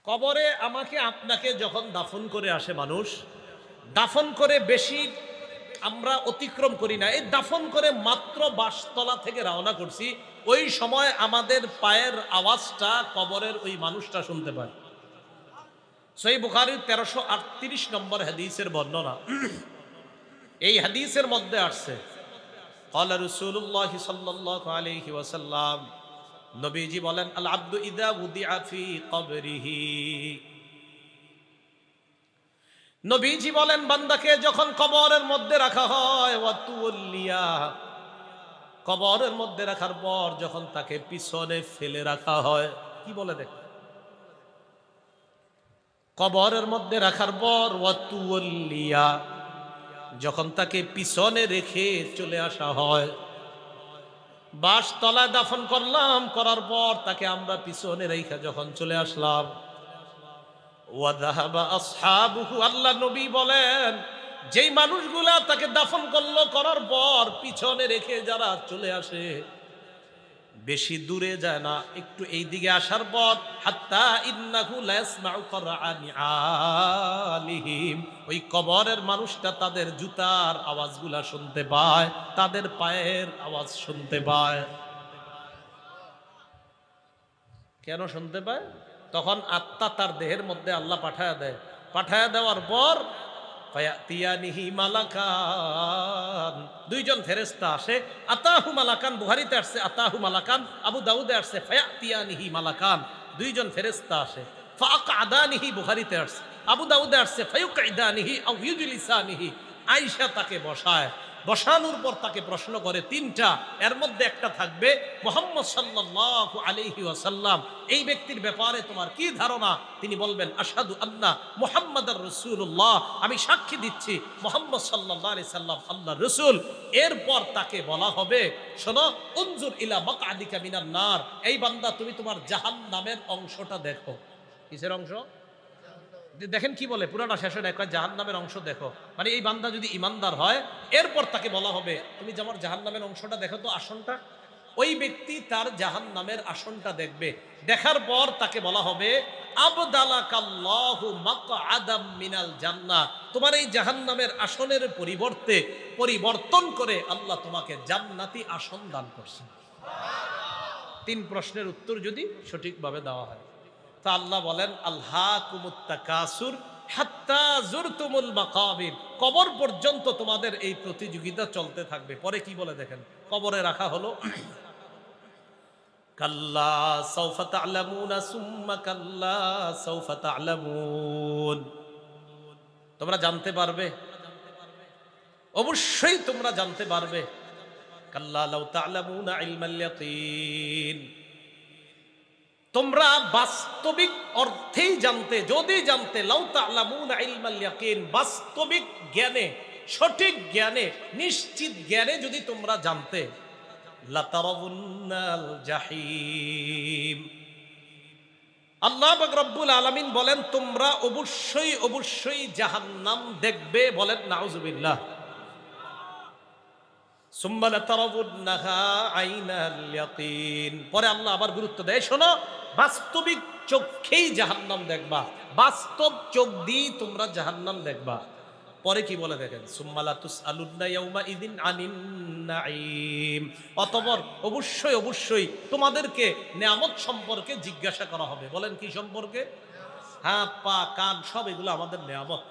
কবরে আমাকে আপনাকে যখন দাফন করে আসে মানুষ, দাফন করে বেশি আমরা অতিক্রম করি না। এই দাফন করে মাত্র বাসতলা থেকে রওনা করছি, ওই সময় আমাদের পায়ের আওয়াজটা কবরের ওই মানুষটা শুনতে পায়। সহিহ বুখারীর 1338 নম্বর হাদিসের বর্ণনা। এই হাদিসের মধ্যে আসছে, ক্বালা রাসূলুল্লাহ সাল্লাল্লাহু আলাইহি ওয়াসাল্লাম, নবীজি বলেন, আল আব্দু ইযা উদিআ ফি কবরিহি, নবীজি বলেন বান্দাকে যখন কবরের মধ্যে রাখা হয়, ওয়াতুল্লিয়া, কবরের মধ্যে রাখার পর যখন তাকে পিছনে ফেলে রাখা হয়, কি বলে দেখ, কবরের মধ্যে রাখার পর ওয়াতুল্লিয়া, যখন তাকে পিছনে রেখে চলে আসা হয়, বাসতলায় দাফন করলাম, করার পর তাকে আমরা পিছনে রেখে যখন চলে আসলাম, ওয়াযাহাবা আসহাবুহু, আল্লাহ নবী বলেন যেই মানুষগুলা তাকে দাফন করলো, করার পর পিছনে রেখে যারা চলে আসে, বেশি দূরে যায় না, একটু এই দিকে আসার পর, হাত্তা ইন্নাহু লা ইয়াসমাউ করাআনি আলিহিম, ওই কবরের মানুষটা তাদের জুতার আওয়াজগুলা শুনতে পায়, তাদের পায়ের আওয়াজ শুনতে পায়। কেন শুনতে পায়? তখন আত্মা তার দেহের মধ্যে আল্লাহ পাঠায়া দেয়, পাঠায়া দেওয়ার পর ফায়াতিয়ানিহি মালাকান, দুইজন ফেরেশতা আসে। আতাহু মালাকান বুখারীতে আসছে আতাহু মালাকান, আবু দাউদে আসছে ফায়াতিয়ানিহি মালাকান, দুইজন ফেরেশতা আসে। ফাআকআদানিহি বুখারীতে আসছে, আবু দাউদে আসছে ফায়ুকঈদানিহি আও ইউজলিসানিহি, আয়েশা তাকে বসায়, বসানোর পর তাকে প্রশ্ন করে তিনটা, এর মধ্যে একটা থাকবে মুহাম্মদ সাল্লাল্লাহু আলাইহি ওয়াসাল্লাম, এই ব্যক্তির ব্যাপারে তোমার কি ধারণা? তিনি বলবেন আশহাদু আন্না মুহাম্মাদার রাসূলুল্লাহ, আমি সাক্ষী দিচ্ছি মুহাম্মদ সাল্লাল্লাহু আলাইহি সাল্লাম আল্লাহর রাসূল। এরপর তাকে বলা হবে, শোনো, উনজুর ইলা মাকআদিকা মিনান নার, এই বান্দা তুমি তোমার জাহান্নামের অংশটা দেখো। কিসের অংশ? দেখেন কি বলে, পুরাটা শেষে দেখো জাহান্নামের অংশ দেখো, মানে এই বান্দা যদি ইমানদার হয়, এরপর তাকে বলা হবে তুমি যে আমার জাহান্নামের অংশটা দেখো তো, আসনটা। ওই ব্যক্তি তার জাহান্নামের আসনটা দেখবে, দেখার পর তাকে বলা হবে আবদালাকাল্লাহু মাকআদাম মিনাল জান্নাহ, তোমার এই জাহান্নামের আসনের পরিবর্তে পরিবর্তন করে আল্লাহ তোমাকে জান্নাতি আসন দান করছেন। তিন প্রশ্নের উত্তর যদি সঠিকভাবে দেওয়া হয়, তা আল্লাহ বলেন আলহাকুমুত তাকাসুর হাত্তা জুরতুমুল মাকাবির, কবর পর্যন্ত তোমাদের এই প্রতিযোগিতা চলতে থাকবে। পরে কি বলে দেখেন, কবরে রাখা হলো, কাল্লা সাউফা তা'লামুনা সুম্মা কাল্লা সাউফা তা'লামুন, তোমরা জানতে পারবে, অবশ্যই তোমরা জানতে পারবে, কাল্লা লাউ তা'লামুনা ইলমাল ইয়াকিন, তোমরা বাস্তবিক অর্থেই জানতে, যদি জানতে, লাউ তা'লামুনা ইলমাল ইয়াকিন, বাস্তবিক জ্ঞানে, সঠিক জ্ঞানে, নিশ্চিত জ্ঞানে যদি তোমরা জানতে, লাতারাউন্নাল জাহিম, আল্লাহ পাক রব্বুল আলামিন বলেন তোমরা অবশ্যই অবশ্যই জাহান্নাম দেখবে। বলেন নাউজুবিল্লাহ। সুম্মা লাতারাউন্নাহা আইনাল ইয়াকিন, পরে আল্লাহ আবার গুরুত্ব দেয়, শোনো, বাস্তবিক চোখেই জাহান্নাম দেখবা, বাস্তব চোখ দিয়ে তোমরা জাহান্নাম দেখবা। পরে কি বলে দেখেন, সুম্মা লা তুসআলুন্না ইয়াউমা ইযিন আনিন নাঈম, অতঃপর অবশ্যই অবশ্যই তোমাদেরকে নেয়ামত সম্পর্কে জিজ্ঞাসা করা হবে। বলেন কি সম্পর্কে? হাত পা কান সব এগুলো আমাদের নেয়ামত।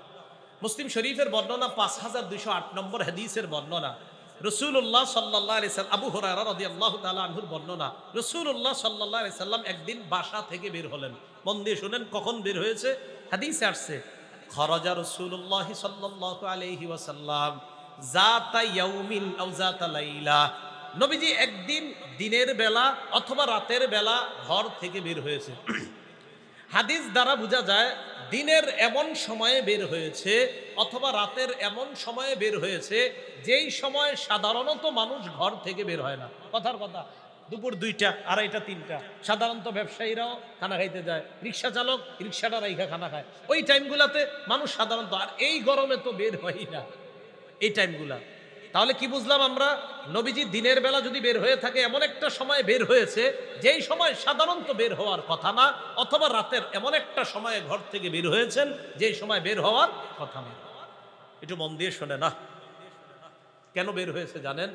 মুসলিম শরীফের বর্ণনা 5208 নম্বর হাদিসের বর্ণনা, রাসূলুল্লাহ সাল্লাল্লাহু আলাইহি সাল্লাম, আবু হুরায়রা রাদিয়াল্লাহু তাআলা আনহুর বর্ণনা, রাসূলুল্লাহ সাল্লাল্লাহু আলাইহি সাল্লাম একদিন বাসা থেকে বের হলেন। মন দিয়ে শুনেন কখন বের হয়েছে, হাদিসে আসছে, খরাজা রাসূলুল্লাহ সাল্লাল্লাহু আলাইহি ওয়াসাল্লাম যাতা ইয়াউমিন আও যাতা লাইলা, নবীজি একদিন দিনের বেলা অথবা রাতের বেলা ঘর থেকে বের হয়েছে। হাদিস দ্বারা বোঝা যায় দিনের এমন সময়ে বের হয়েছে অথবা রাতের এমন সময়ে বের হয়েছে যেই সময় সাধারণত মানুষ ঘর থেকে বের হয় না। কথার কথা, দুপুর 2টা, 2:30, 3টা সাধারণত ব্যবসায়ীরাও খানা খাইতে যায়, রিক্সা চালক রিক্সাটা রাইখা খানা খায়, ওই টাইমগুলাতে মানুষ সাধারণত, আর এই গরমে তো বের হয়ই না এই টাইমগুলা। তাহলে কি বুঝলাম আমরা? নবীজি দিনের বেলা যদি বের হয়ে থাকে এমন একটা সময় বের হয়েছে যেই সময় সাধারণত বের হওয়ার কথা না, অথবা রাতের এমন একটা সময়ে ঘর থেকে বের হয়েছেন যেই সময় বের হওয়ার কথা না। একটু মন দিয়ে শোনে না, কেন বের হয়েছে জানেন?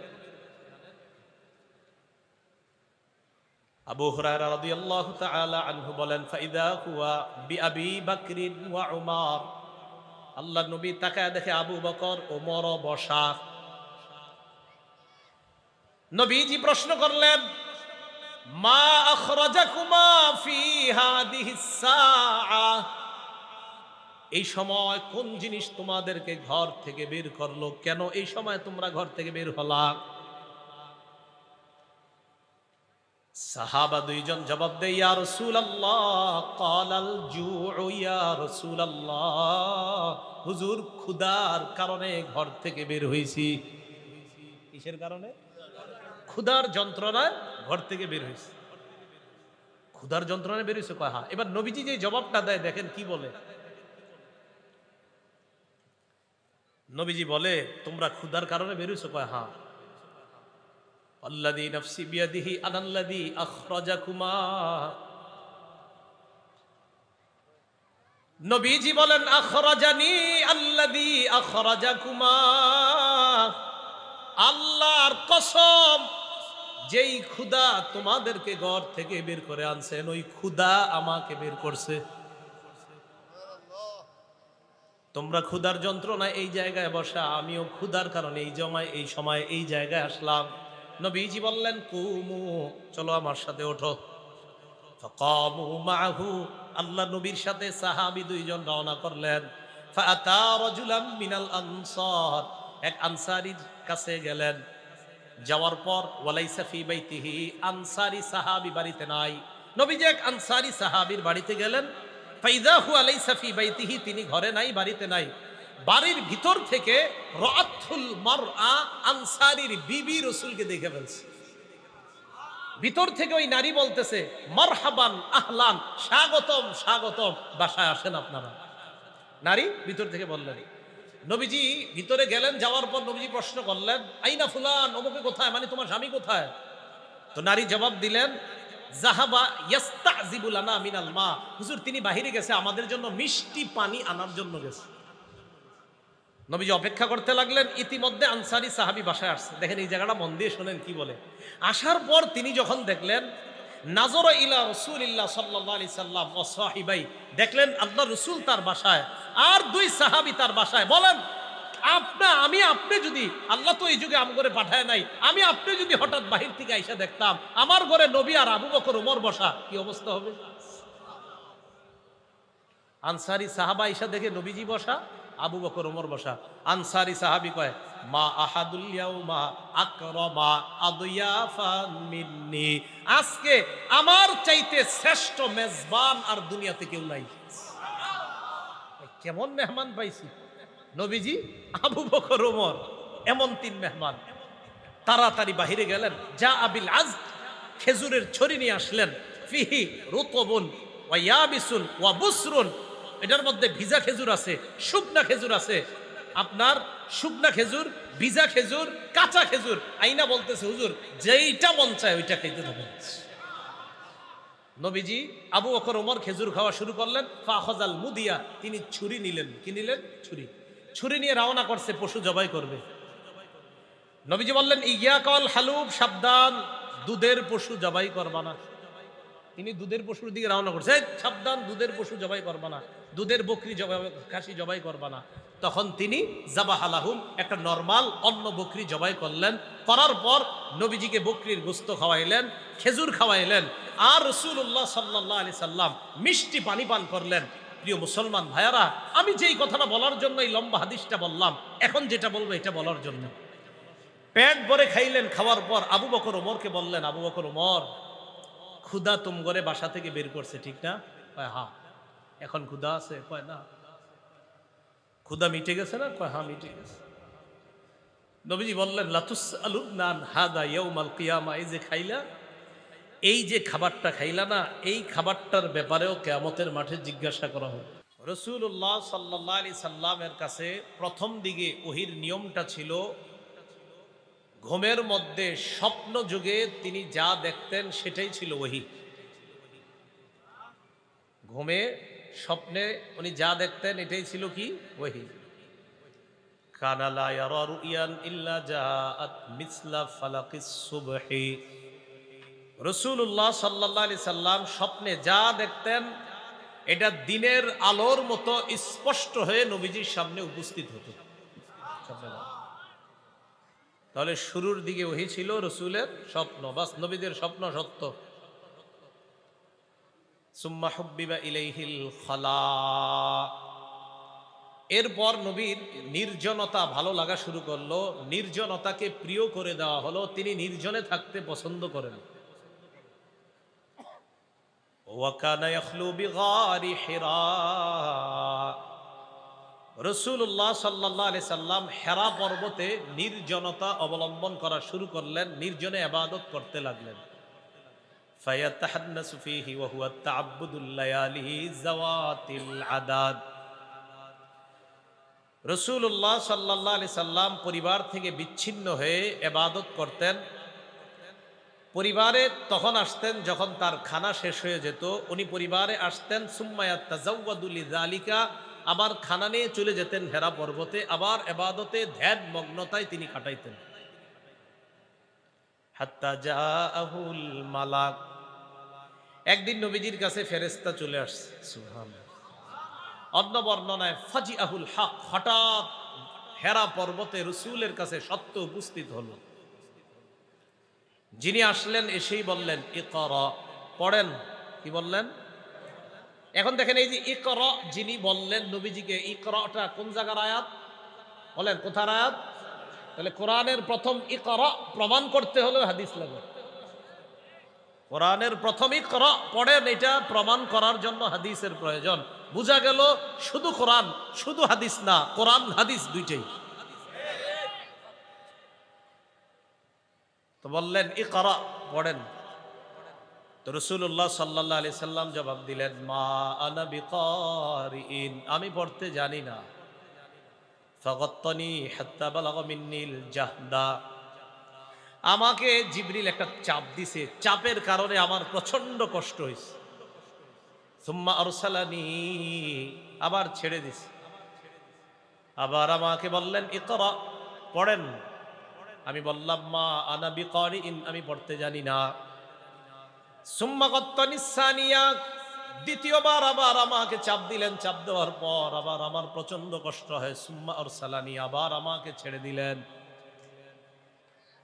আবু হুরায়রা রাদিয়াল্লাহু তাআলা আনহু বলেন, ফাইদা হুয়া বিআবি বকরিন ওয়া উমর, আল্লাহর নবী তাকায় দেখে আবু বকর ওমর বসা। নবীজি প্রশ্ন করলেন, মা আখরাজাকুমা ফি হাদিহিস সাআ, এই সময় কোন জিনিস তোমাদেরকে ঘর থেকে বের করলো? কেন এই সময় তোমরা ঘর থেকে বের হলা? সাহাবা দুইজন জবাব দেয়, ইয়া রাসূলুল্লাহ ক্বালাল জুউ, ইয়া রাসূলুল্লাহ, হুজুর ক্ষুধার কারণে ঘর থেকে বের হইছি। কিসের কারণে? ক্ষুধার যন্ত্রণায় ঘর থেকে বের হইছে। ক্ষুধার যন্ত্রণায় বের হইছে কয় হ্যাঁ। এবার নবীজি যে জবাবটা দেয় দেখেন কি বলে। নবীজি বলে, তোমরা ক্ষুধার কারণে বের হইছো? কয় হ্যাঁ। আল্লাযী নাফসি বিয়াদিহি আনাল্লাযী আখরাজাকুমা, নবীজি বলেন, আখরাজানি আল্লাযী আখরাজাকুমা, আল্লাহর কসম, যেই ক্ষুধা তোমাদেরকে ঘর থেকে বের করে আনছেন ওই ক্ষুধা আমাকে বের করছে। তোমরা ক্ষুধার যন্ত্রণায় এই জায়গায় বসা, আমিও ক্ষুধার কারণে এই সময় এই জায়গায় আসলাম। নবীজি বললেন, কুমু, চলো আমার সাথে ওঠো। ফাকামু মাহু, আল্লাহ নবীর সাথে সাহাবী দুইজন রওনা করলেন। ফাআতা রাজুলাম মিনাল আনসার, এক আনসারীর কাছে গেলেন। যাওয়ার পর ওয়ালাইসা ফি বাইতিহি, আনসারী সাহাবী বাড়িতে নাই। নবীজি এক আনসারী সাহাবীর বাড়িতে গেলেন। ফাইদা হুয়া লাইসা ফি বাইতিহি, তিনি ঘরে নাই, বাড়িতে নাই। বাড়ির ভিতর থেকে রাআতুল মারআ, আনসারীর বিবি রাসূলকে দেখে ফেলছে। ভিতর থেকে ওই নারী বলতেছে, মারহাবান আহলান, স্বাগতম স্বাগতম, বাসায় আসেন আপনারা। নারী ভিতর থেকে বললেন। নবীজি ভিতরে গেলেন, যাওয়ার পর নবীজি প্রশ্ন করলেন, আইনা ফুলান, অমুকে কোথায়, মানে তোমার স্বামী কোথায়? তো নারী জবাব দিলেন, জাহাবা ইয়াস্তাযিবু লানা মিনাল মা, হুজুর তিনি বাহিরে গেছে, আমাদের জন্য মিষ্টি পানি আনার জন্য গেছে। নবীজি অপেক্ষা করতে লাগলেন। ইতিমধ্যে আনসারী সাহাবী বাসায় আসছে। দেখেন এই জায়গাটা মন দিয়ে শোনেন কি বলে। আসার পর তিনি যখন দেখলেন, নাজরা ইলা রাসূলিল্লাহ সাল্লাল্লাহু আলাইহি সাল্লাম ওয়া সাহিবাই, দেখলেন আল্লাহ রাসূল তার বাসায় আর দুই সাহাবী তার বাসায়। বলেন আপনি যদি, আল্লাহ তো এই যুগে আমগরে পাঠায় নাই, আপনি যদি হঠাৎ বাহির থেকে আইসা দেখতাম আমার ঘরে নবী আর আবু বকর ওমর বসা, কি অবস্থা হবে? আনসারী সাহাবা আইসা দেখে নবীজি বসা, আবু বকর ওমর বসা। আনসারী সাহাবী কয়, মা আহাদুল ইয়াউমা আকরামা আদয়াফান মিন্নি, আজকে আমার চাইতে শ্রেষ্ঠ মেজবান আর দুনিয়াতে কেউ নাই। কেমন মেহমান পাইছি নবীজি, আবু বকর ওমর, এমন তিন মেহমান। তাড়াতাড়ি বাহিরে গেলেন। যা আবিল আজ, খেজুরের ছড়ি নিয়ে আসলেন। ফিহি রুতবুন ওয়া ইয়াবিসুন ওয়া বুসরুন, এটার মধ্যে ভিজা খেজুর আছে, শুকনা খেজুর আছে। আপনার শুকনা খেজুর, ভিজা খেজুর, কাঁচা খেজুর। আইনা বলতেছে, হুজুর যেইটা মন চায় ওইটা খাইতে থাকেন। নবীজি আবু বকর ওমর খেজুর খাওয়া শুরু করলেন। ফাখাযাল মুদিয়া, তিনি ছুরি নিলেন। কি নিলেন? ছুরি নিয়ে রওনা করছে, পশু জবাই করবে। নবীজি বললেন, ইয়াকাল হালুব, সাবধান, দুধের পশু জবাই করবা না। তিনি দুধের পশুর দিকে রওনা করছে, সাবধান, দুধের পশু জবাই করবা না, দুধের বকরি জবাই, খাসি জবাই করবা না। তখন তিনি জাবাহালাহুম, একটা নরমাল অন্য বকরি জবাই করলেন। করার পর নবীজিকে বকরির গোস্ত খাওয়াইলেন, খেজুর খাওয়াইলেন, আর রাসূলুল্লাহ সাল্লাল্লাহু আলাইহি সাল্লাম মিষ্টি পানি পান করলেন। প্রিয় মুসলমান ভাইয়ারা, আমি যেই কথাটা বলার জন্য এই লম্বা হাদিসটা বললাম, এখন যেটা বলবো এটা বলার জন্য। পেট ভরে খাইলেন। খাওয়ার পর আবু বকর ওমরকে বললেন, আবু বকর ওমর, ক্ষুধা তুম করে বাসা থেকে বের করছে, ঠিক না? কয় হ্যাঁ। এখন ক্ষুধা আছে? কয় না। ক্ষুধা মিটে গেছে না? কয় হ্যাঁ মিটে গেছে। নবীজি বললেন, লাতুসআলুন হাদা ইয়াউমাল কিয়ামা, এই যে খাইলা, এই যে খাবারটা খাইলা না, এই খাবারটার ব্যাপারেও কিয়ামতের মাঠে জিজ্ঞাসা করা হবে। রাসূলুল্লাহ সাল্লাল্লাহু আলাইহি সাল্লামের কাছে প্রথম দিকে ওহির নিয়মটা ছিল, ঘুমের মধ্যে স্বপ্ন যুগে তিনি যা দেখতেন সেটাই ছিল ওহী। ঘুমে স্বপ্নে উনি যা দেখতেন এটাই ছিল কি? ওহী। কানা লা ইয়ারা রুয়ান ইল্লা জাআত মিসলা ফালাকিস সুবহি। রাসূলুল্লাহ সাল্লাল্লাহু আলাইহি সাল্লাম স্বপ্নে যা দেখতেন এটা দিনের আলোর মতো স্পষ্ট হয়ে নবীজির সামনে উপস্থিত হতো। তাহলে শুরুর দিকে ওহী ছিল, রাসূলের স্বপ্ন, বাস নবীদের স্বপ্ন সত্য। সুম্মা হুব্বিবা ইলাইহিল খালা, এরপর নবীর নির্জনতা ভালো লাগা শুরু করলো, নির্জনতাকে প্রিয় করে দেওয়া হলো, তিনি নির্জনে থাকতে পছন্দ করেন। ওয়া কানা ইয়াখলু বিগারি হিরা, রাসূলুল্লাহ সাল্লাল্লাহু আলাইহি সাল্লাম হেরা পর্বতে নির্জনতা অবলম্বন করা শুরু করলেন, নির্জনে ইবাদত করতে লাগলেন। ফায়াতাহান্নাসু ফীহি ওয়া হুয়া তা'আব্বুদুল লায়ালি যাওয়াতিল আদাদ। রাসূলুল্লাহ সাল্লাল্লাহু আলাইহি সাল্লাম পরিবার থেকে বিচ্ছিন্ন হয়ে ইবাদত করতেন। পরিবারে তখন আসতেন যখন তার খানা শেষ হয়ে যেত, উনি পরিবারে আসতেন। সুম্মা ইয়াতাযাওয়াদু লিযালিকা, আবার খানা নিয়ে চলে যেতেন হেরা পর্বতে, আবার ইবাদতে ধ্যান মগ্নতায় তিনি কাটাইতেন। হাত্তা জাআহুল মালাক, একদিন নবীজির কাছে ফেরেশতা চলে আসছে। সুবহানাল্লাহ। অন্য বর্ণনায় ফাজিআহুল হক, হঠাৎ হেরা পর্বতে রাসূলের কাছে সত্য উপস্থিত হলো। যিনি আসলেন এসেই বললেন ইকরা, পড়েন। কি বললেন? এখন দেখেন এই যে ইকরা যিনি বললেন নবীজিকে, ইকরাটা কোন জায়গার আয়াত বলেন? কোথার আয়াত? তাহলে কোরআনের প্রথম ইকরা প্রমাণ করতে হলে হাদিস লাগে। কোরআনের প্রথম ইকরা পড়েন, এটা প্রমাণ করার জন্য হাদিসের প্রয়োজন। বুঝা গেল শুধু কোরআন শুধু হাদিস না, কোরআন হাদিস দুইটাই। তো বললেন ইকরা, পড়েন। তো রাসূলুল্লাহ সাল্লাল্লাহু আলাইহি সাল্লাম জবাব দিলেন মা আনা বিকারিইন, আমি পড়তে জানি না। ফাগাত্তানি হাত্তা বালাগা মিন্নিল জাহদা, আমাকে জিবরিল একটা চাপ দিছে, চাপের কারণে আমার প্রচন্ড কষ্ট হয়েছে। সুম্মা আরসালানি, আবার ছেড়ে দিছে। আবার আমাকে বললেন ইকরা, পড়েন। আমি বললাম মা আনা বিকারিইন, আমি পড়তে জানি না। সুম্মা গাত্তানি সানিয়া, দ্বিতীয়বার আবার আমাকে চাপ দিলেন, চাপ দেওয়ার পর আবার আমার প্রচন্ড কষ্ট হয়। সুম্মা আরসালানি, আবার আমাকে ছেড়ে দিলেন।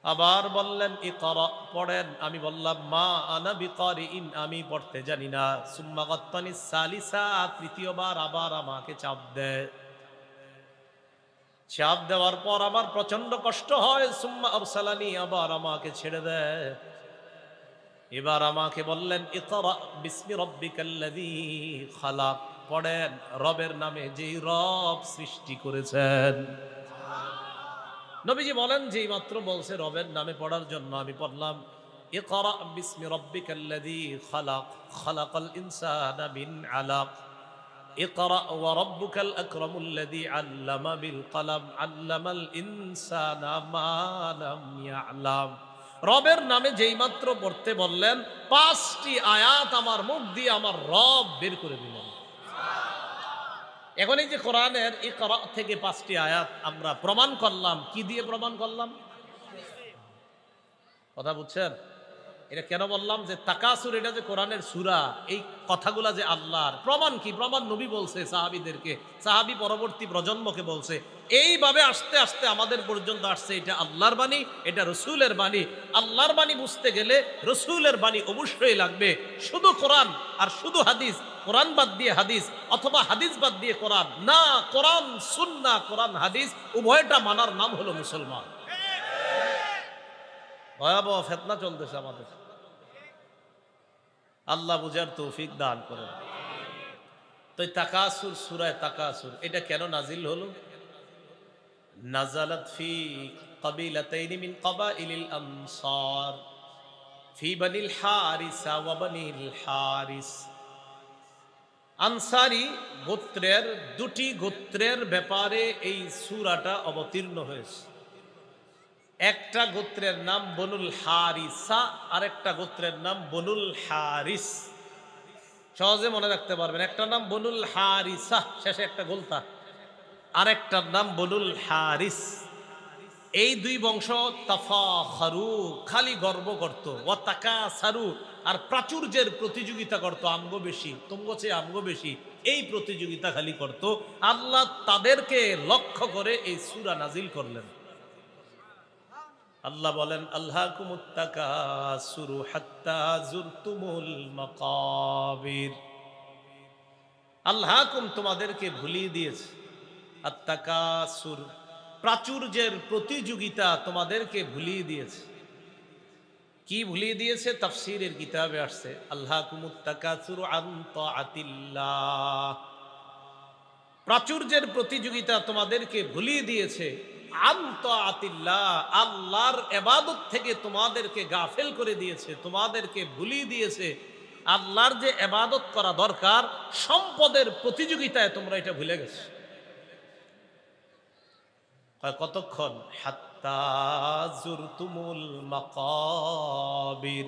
আবার বললেন ইকরা, পড়েন। আমি বললাম মা আনা বিকারিইন, আমি পড়তে জানি না। সুম্মা গাত্তানি সালিসা, তৃতীয়বার আবার আমাকে চাপ দেয়। চাপ দেওয়ার পর আমার প্রচন্ড কষ্ট হয়। সুম্মা আরসালানি, আবার আমাকে ছেড়ে দেয়। এবার আমাকে বললেন ইকরা বিসমি রাব্বিকাল্লাযী খালাক, পড়েন রবের নামে যেই রব সৃষ্টি করেছেন। নবীজি বলেন যেই মাত্র বলছে রবের নামে পড়ার জন্য, আমি পড়লাম ইকরা বিসমি রাব্বিকাল্লাযী খালাক, খালাকাল ইনসানা মিন আলাক, ইকরা ওয়া রাব্বুকাল আকরামুল্লাযী আল্লামা বিল কলম, আল্লামাল ইনসানা মা লাম ইয়ালাম। রবের নামে যেই মাত্র পড়তে বললেন, 5টি আয়াত আমার মুখ দিয়ে আমার রব বের করে দিলেন। এখন এই যে কোরআনের ইকরা থেকে 5টি আয়াত আমরা প্রমাণ করলাম, কি দিয়ে প্রমাণ করলাম? কথা বুঝছেন? এটা কেন বললাম যে তাকাসুর, এটা যে কোরআনের সূরা, এই কথাগুলা যে আল্লাহর, প্রমাণ কি? প্রমাণ নবী বলছে সাহাবীদেরকে, সাহাবী পরবর্তী প্রজন্মকে বলছে। এইভাবে আস্তে আস্তে আমাদের পর্যন্ত আসছে। এটা আল্লাহর বাণী, এটা রসুলের বাণী। আল্লাহর বাণী বুঝতে গেলে রসুলের বাণী অবশ্যই লাগবে। শুধু কোরআন আর শুধু হাদিস, কোরআন বাদ দিয়ে হাদিস অথবা হাদিস বাদ দিয়ে কোরআন না, কোরআন সুন্নাহ, কোরআন হাদিস উভয়টা মানার নাম হলো মুসলমান। ভয়াবহ ফিতনা চলতেছে আমাদের, আল্লাহ বুঝার তৌফিক দান করেন। তো তাকাসুর, সূরায়ে তাকাসুর, এটা কেন নাজিল হলো? নাজালাত ফি কাবিলাতাইনি মিন কাবাইলিল আনসার, ফি বানিল হারিসা ওয়া বানিল হারিস। আনসারি গোত্রের দুটি গোত্রের ব্যাপারে এই সূরাটা অবতীর্ণ হয়েছে। একটা গোত্রের নাম বনুল হারিসা, আরেকটা গোত্রের নাম বনুল হারিস। সহজে মনে রাখতে পারবেন, একটা নাম বনুল হারিসা, শেষে একটা গোলতা, আরেকটার নাম বনুল হারিস। এই দুই বংশ তাফাখারু, খালি গর্ব করত, ওয়া তাকাসারু, আর প্রাচুর্যের প্রতিযোগিতা করত, আমগো বেশি, তোমগো চেয়ে আমগো বেশি, এই প্রতিযোগিতা খালি করত। আল্লাহ তাদেরকে লক্ষ্য করে এই সূরা নাজিল করলেন। আল্লাহ বলেন, আল্লাহকুমুত তাকাসুরু হাত্তা যুরতুমুল মাকাবির। আল্লাহকুম, তোমাদেরকে ভুলিয়ে দিয়েছে, আত-তাকাসুর, প্রাচুর্যের প্রতিযোগিতা তোমাদেরকে ভুলিয়ে দিয়েছে। কি ভুলিয়ে দিয়েছে? তাফসীরের কিতাবে আসছে, আল্লাহকুমুত তাকাসুরু আন তাআতিল্লাহ, প্রাচুর্যের প্রতিযোগিতা তোমাদেরকে ভুলিয়ে দিয়েছে আন তাআতিল্লাহ, আল্লাহর ইবাদত থেকে তোমাদেরকে গাফেল করে দিয়েছে, তোমাদেরকে ভুলিয়ে দিয়েছে আল্লাহর যে ইবাদত করা দরকার, সম্পদের প্রতিযোগিতায় তোমরা এটা ভুলে গেছো। কতক্ষণ? হাত্তা যুরতুমুল মাকাবির,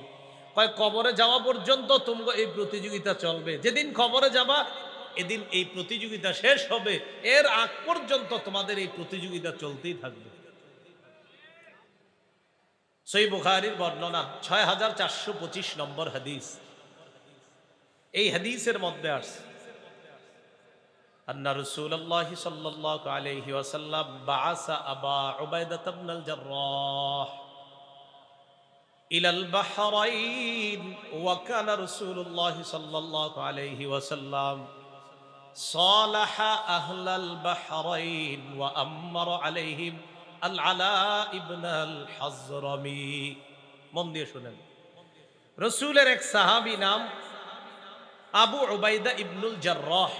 কবরে যাওয়া পর্যন্ত তোমরা এই প্রতিযোগিতা চলবে। যেদিন কবরে যাবা এদিন এই প্রতিযোগিতা শেষ হবে, এর আগ পর্যন্ত তোমাদের এই প্রতিযোগিতা চলতেই থাকবে। সহিহ বুখারীর বর্ণনা ৬৪২৫ নম্বর হাদিস। এই হাদিসের মধ্যে আসছে, আন্না রাসূলুল্লাহ সাল্লাল্লাহু আলাইহি ওয়াসাল্লাম বাআসা আবা উবাইদা ইবনুল জাররাহ ইলাল বাহরাইন, ওয়া কানা রাসূলুল্লাহ সাল্লাল্লাহু আলাইহি ওয়াসাল্লাম সালাহা আহলাল বাহরাইন ওয়া আমারা আলাইহিম আল আলা ইবনুল হাজরামি। মন দিয়ে শুনেন, রাসূলের এক সাহাবী নাম আবু উবাইদা ইবনুল জাররাহ,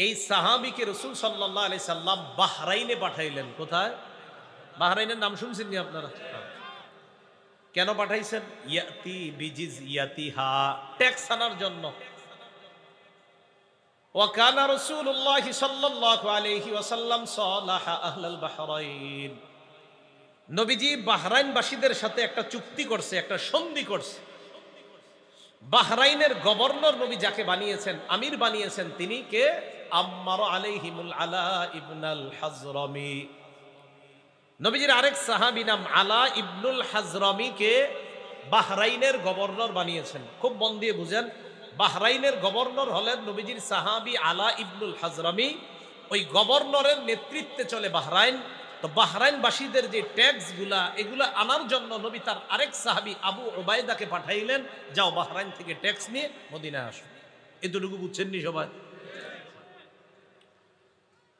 এই সাহাবীকে রাসূল সাল্লাল্লাহু আলাইহি সাল্লাম বাহরাইনে পাঠাইলেন। কোথায়? বাহরাইনের নাম শুনছেন নি আপনারা? কেন পাঠাইছেন? ইয়াতি বিজিজিয়াতিহা, ট্যাক্স আনার জন্য। ওয়া কানা রাসূলুল্লাহ সাল্লাল্লাহু আলাইহি ওয়াসাল্লাম সালাহা আহলাল বাহরাইন, নবীজি বাহরাইনবাসীদের সাথে একটা চুক্তি করছে, একটা সন্ধি করছে। বাহরাইনের গভর্নর নবী যাকে বানিয়েছেন, আমির বানিয়েছেন, তিনি কে? আম্মার আলাইহিমুল আলা ইবনুল হাজরামি। নবীজির আরেক সাহাবী নাম আলা ইবনুল হাজরামিকে বাহরাইনের গভর্নর বানিয়েছেন। খুব মন দিয়ে বুঝেন, বাহরাইনের গভর্নর হলেন নবীজির সাহাবী আলা ইবনুল হাজরামি। ওই গভর্নরের নেতৃত্বে চলে বাহরাইন। তো বাহরাইনবাসীদের যে ট্যাক্সগুলা, এগুলা আনার জন্য নবী তার আরেক সাহাবী আবু উবাইদাকে পাঠাইলেন, যাও বাহরাইন থেকে ট্যাক্স নিয়ে মদিনায় আসো। এতটুকু বুঝছেননি সবাই?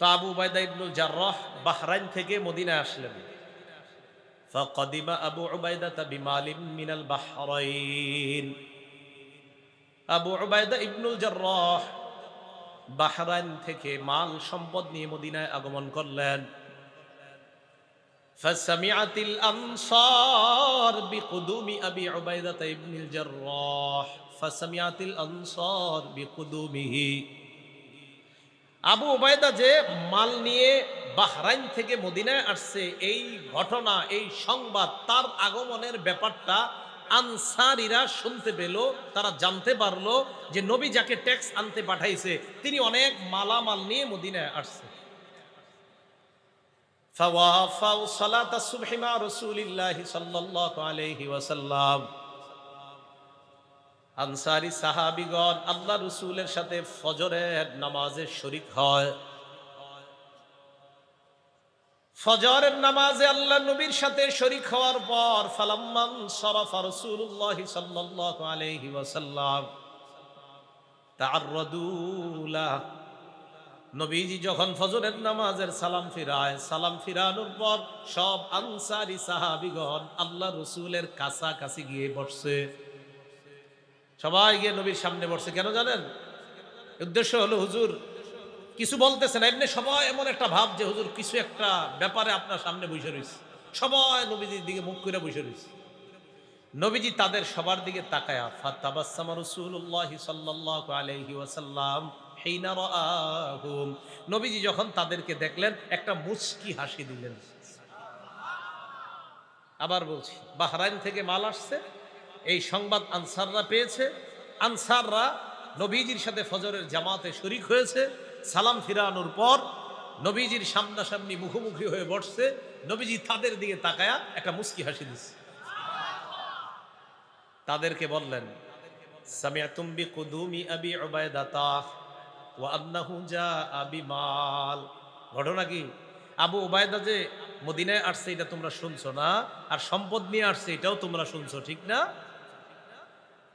তো আবু উবাইদা ইবনুল জাররাহ বাহরাইন থেকে মদিনায় আসলেন। ফাকাদিমা আবু উবাইদা বিমালিম মিনাল বাহরাইন, আবু উবাইদা ইবনুল জাররাহ বাহরাইন থেকে মাল সম্পদ নিয়ে মদিনায় আগমন করলেন। ফাসামিআতিল আনসার বিকুদুমি আবি উবাইদা ইবনুল জাররাহ, ফাসামিআতিল আনসার বিকুদুমিহি, আবু উবাইদা যে মাল নিয়ে বাহরাইন থেকে মদিনায় আসছে, এই ঘটনা, এই সংবাদ, তার আগমনের ব্যাপারটা আনসারীরা শুনতে পেল। তারা জানতে পারলো যে নবী যাকে ট্যাক্স আনতে পাঠাইছে তিনি অনেক মালামাল নিয়ে মদিনায় আসছে। ফাওয়াফাউ সালাতাস সুবহি মা রাসূলিল্লাহি সাল্লাল্লাহু আলাইহি ওয়াসাল্লাম, আনসারী সাহাবীগণ আল্লাহ রাসূলের সাথে ফজরের নামাজে শরীক হয়। ফজরের নামাজে আল্লাহ নবীর সাথে শরীক হওয়ার পর ফালাম্মান সারাফা রাসূলুল্লাহ সাল্লাল্লাহু আলাইহি ওয়াসাল্লাম তাআররাদু লা, নবীজি যখন ফজরের নামাজের সালাম ফিরায়, সালাম ফিরানোর পর সব আনসারী সাহাবীগণ আল্লাহ রাসূলের কাছাকাছি গিয়ে বসছে। সবাই গিয়ে নবীর সামনে বসছে। কেন জানেন? উদ্দেশ্য হলো হুজুর কিছু বলতেছেন, এমনি সবাই এমন একটা ভাব যে হুজুর কিছু একটা ব্যাপারে আপনার সামনে বসে রয়েছে। সবাই নবীজির দিকে মুখ করে বসে রয়েছে। নবীজি তাদের সবার দিকে তাকায়া ফাতাবাসসামা রাসূলুল্লাহ সাল্লাল্লাহু আলাইহি ওয়াসাল্লাম হিনা রাআহুম, নবীজি যখন তাদেরকে দেখলেন একটা মুচকি হাসি দিলেন। আবার বলছি, বাহরাইন থেকে মাল আসছে, এই সংবাদ আনসাররা পেয়েছে। আনসাররা নবীজির সাথে ফজরের জামাতে শরিক হয়েছে। সালাম ফিরানোর পর নবীজির সামনাসামনি মুখোমুখি হয়ে বসছে। নবীজি তাদের দিকে তাকায়া একটা মুস্কি হাসি দিচ্ছে। তাদেরকে বললেন, সামিআতুম বিকুদুমি আবি উবাইদাতা ওয়া আন্নাহু জাআ বিমাল। ঘটনা কি? আবু উবাইদা যে মদিনায় আসছে এটা তোমরা শুনছো না, আর সম্পদ নিয়ে আসছে এটাও তোমরা শুনছো, ঠিক না?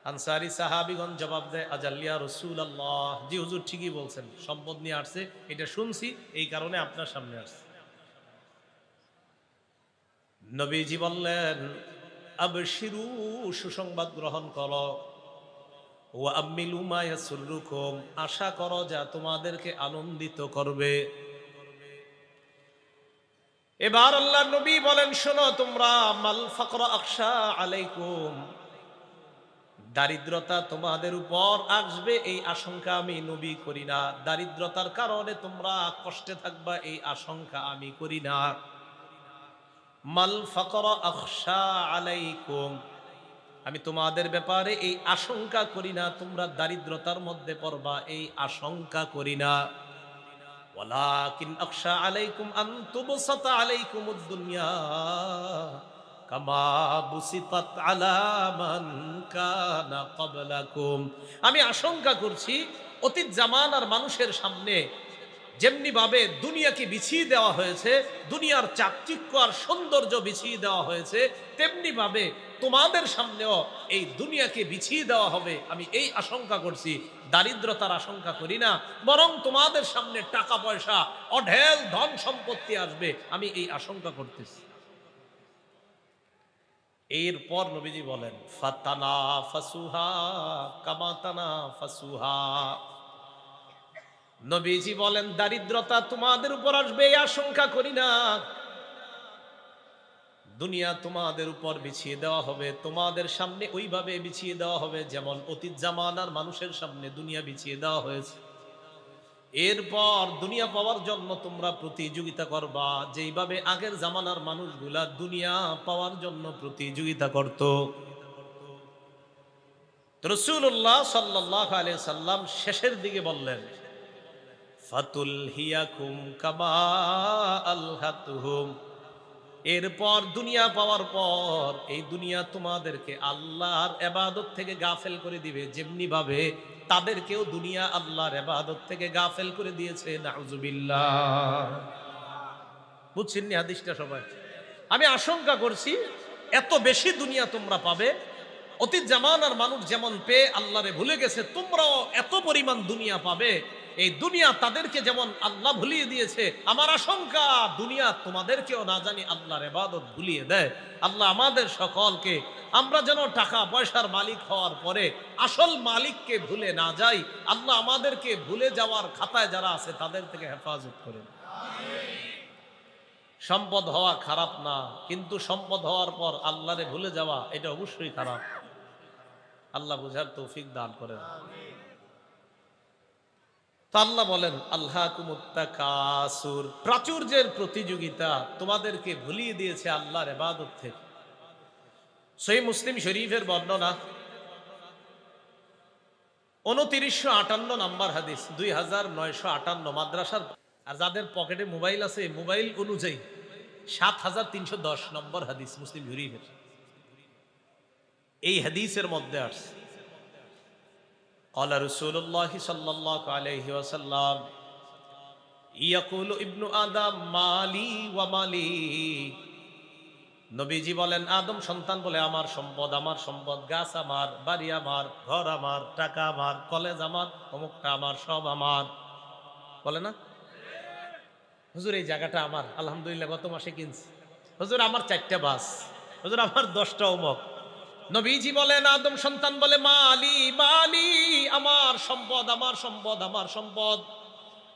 আনসারী সাহাবীগণ জবাব দেয়, আজাল্লিয়া রাসূলুল্লাহ, জি হুজুর ঠিকই বলছেন, সম্পদ নিয়ে আসছে এটা শুনছি, এই কারণে আপনার সামনে আসছে। নবীজি বললেন, আবশিরু, সুসংবাদ গ্রহণ করো, ওয়া আমিলু মা ইয়াসুররুকুম, আশা করো যা তোমাদেরকে আনন্দিত করবে। এবার আল্লাহর নবী বলেন, শোনো তোমরা, মাল ফাকরা আখশা আলাইকুম, দারিদ্রতা তোমাদের উপর আসবে এই আশঙ্কা আমি নবী করি না। দারিদ্রতার কারণে তোমরা কষ্টে থাকবা এই আশঙ্কা আমি করি না। মাল ফাকরা আখশা আলাইকুম, আমি তোমাদের ব্যাপারে এই আশঙ্কা করি না তোমরা দারিদ্রতার মধ্যে পড়বা, এই আশঙ্কা করি না। ওয়ালাকিন আখশা আলাইকুম আন তুবসাতা আলাইকুমুদ দুনিয়া কামা বুসিতাত আলা মান কানা ক্বাবলাকুম, আমি আশঙ্কা করছি অতীত জামানার মানুষের সামনে যেমনি ভাবে দুনিয়াকে বিছিয়ে দেওয়া হয়েছে, দুনিয়ার চাকচিক্য আর সৌন্দর্য বিছিয়ে দেওয়া হয়েছে, তেমনি ভাবে তোমাদের সামনেও এই দুনিয়াকে বিছিয়ে দেওয়া হবে, আমি এই আশঙ্কা করছি। দারিদ্রতার আশঙ্কা করি না, বরং তোমাদের সামনে টাকা পয়সা, অঢেল ধন সম্পত্তি আসবে, আমি এই আশঙ্কা করতেছি। এরপর নবীজি বলেন, ফাতানা ফাসুহা কামাতানা ফাসুহা, নবীজি বলেন দারিদ্রতা তোমাদের উপর আসবে এই আশঙ্কা করি না, দুনিয়া তোমাদের উপর বিছিয়ে দেওয়া হবে, তোমাদের সামনে ওইভাবে বিছিয়ে দেওয়া হবে যেমন অতীত জামানার মানুষের সামনে দুনিয়া বিছিয়ে দেওয়া হয়েছে। এরপর দুনিয়া পাওয়ার জন্য তোমরা প্রতিযোগিতা করবা, যেইভাবে আগের জামানার মানুষগুলা দুনিয়া পাওয়ার জন্য প্রতিযোগিতা করত। রাসূলুল্লাহ সাল্লাল্লাহু আলাইহি সাল্লাম শেষের দিকে বললেন, ফাতুল হিয়াকুম কামা আলহাতুহুম, এরপর দুনিয়া পাওয়ার পর এই দুনিয়া তোমাদেরকে আল্লাহর ইবাদত থেকে গাফেল করে দিবে, যেমনি ভাবে তাদেরকেও দুনিয়া আল্লাহর ইবাদত থেকে গাফেল করে দিয়েছে। নাউজুবিল্লাহ। বুঝছেন নি হাদিসটা সবাই? আমি আশঙ্কা করছি এত বেশি দুনিয়া তোমরা পাবে, অতীত জামানার মানুষ যেমন পেয়ে আল্লাহরে ভুলে গেছে, তোমরাও এত পরিমাণ দুনিয়া পাবে, এই দুনিয়া তাদেরকে যেমন আল্লাহ ভুলিয়ে দিয়েছে, আমার আশঙ্কা দুনিয়া তোমাদেরকেও না জানি আল্লাহর ইবাদত ভুলিয়ে দেয়। আল্লাহ আমাদের সকলকে, আমরা যেন টাকা পয়সার মালিক হওয়ার পরে আসল মালিককে ভুলে না যাই, আল্লাহ আমাদেরকে ভুলে যাওয়ার খাতায় যারা আছে তাদের থেকে হেফাজত করেন। সম্পদ হওয়া খারাপ না, কিন্তু সম্পদ হওয়ার পর আল্লাহরে ভুলে যাওয়া এটা অবশ্যই খারাপ। আল্লাহ বুঝার তৌফিক দান করেন। তা আল্লাহ বলেন, আল্লাহকুমুত তাকাসুর, প্রাচুর্যের প্রতিযোগিতা তোমাদেরকে ভুলিয়ে দিয়েছে আল্লাহর ইবাদত থেকে। সহিহ মুসলিম শরীফের বর্ণনা 2958 নম্বর হাদিস, 2958 মাদ্রাসার, আর যাদের পকেটে মোবাইল আছে মোবাইল অনুযায়ী 7310 নম্বর হাদিস মুসলিম শরীফের। এই হাদিসের মধ্যে আসছে, قال رسول الله صلى الله عليه وسلم يقول ابن آدم مالي ومالي, নবীজি বলেন আদম সন্তান বলে আমার সম্পদ, আমার সম্পদ, গাছ আমার, বাড়ি আমার, ঘর আমার, টাকা আমার, কলেজ আমার, অমুকটা আমার, সব আমার। বলে না হুজুর এই জায়গাটা আমার, আলহামদুলিল্লাহ গত মাসে কিনছি, হুজুর আমার 4টা বাস, হুজুর আমার 10টা অমুক। নবীজি বলেন আদম সন্তান বলে মালি মালি, আমার সম্পদ, আমার সম্পদ, আমার সম্পদ।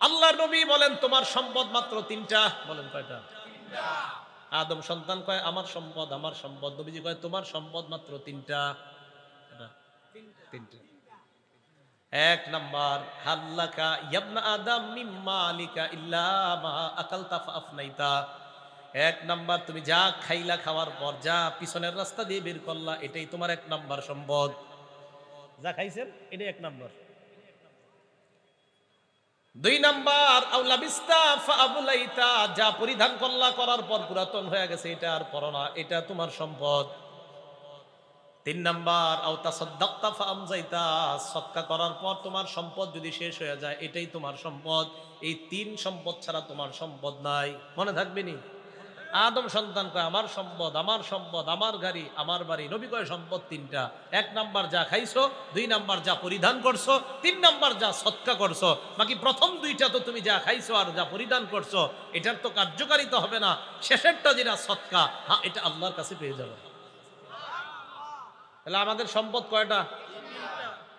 আল্লাহর নবী বলেন তোমার সম্পদ মাত্র 3টা। বলেন কয়টা? আদম সন্তান কয় আমার সম্পদ, আমার সম্পদ। নবীজি কয় তোমার সম্পদ মাত্র 3টা। 3টা। 1 নাম্বার, হাল্লাকা ইয়াবনা আদম মিম্মা আলিকা ইল্লা মা আকালতা ফাফনাইতা, এক নাম্বার, তুমি যা খাইলা, খাওয়ার পর যা পিছনের রাস্তা দিয়ে বের করলা, এটাই তোমার এক নাম্বার সম্পদ। যা খাইছেন এটাই এক নাম্বার। দুই নাম্বার, আউলাবিস্তা ফাবুলাইতা, যা পরিধান করলা, করার পর পুরাতন হয়ে গেছে, এটা আর পরো না, এটা তোমার সম্পদ। তিন নাম্বার, আও তাসাদদাকতা ফাআমজাইতা, সদকা করার পর তোমার সম্পদ যদি শেষ হয়ে যায়, এটাই তোমার সম্পদ। এই তিন সম্পদ ছাড়া তোমার সম্পদ নাই। মনে থাকবে নি? আদম সন্তান কয় আমার সম্পদ, আমার সম্পদ, আমার গাড়ি, আমার বাড়ি। নবী কয় সম্পদ তিনটা। এক নাম্বার যা খাইছো, দুই নাম্বার যা পরিধান করছো, তিন নাম্বার যা সদকা করছো। বাকি প্রথম দুইটা তো তুমি যা খাইছো আর যা পরিধান করছো, এটার তো কার্যকারিতা হবে না। শেষেরটা যেটা সদকা, হ্যাঁ, এটা আল্লাহর কাছে পেয়ে যাবে। তাহলে আমাদের সম্পদ কয়টা?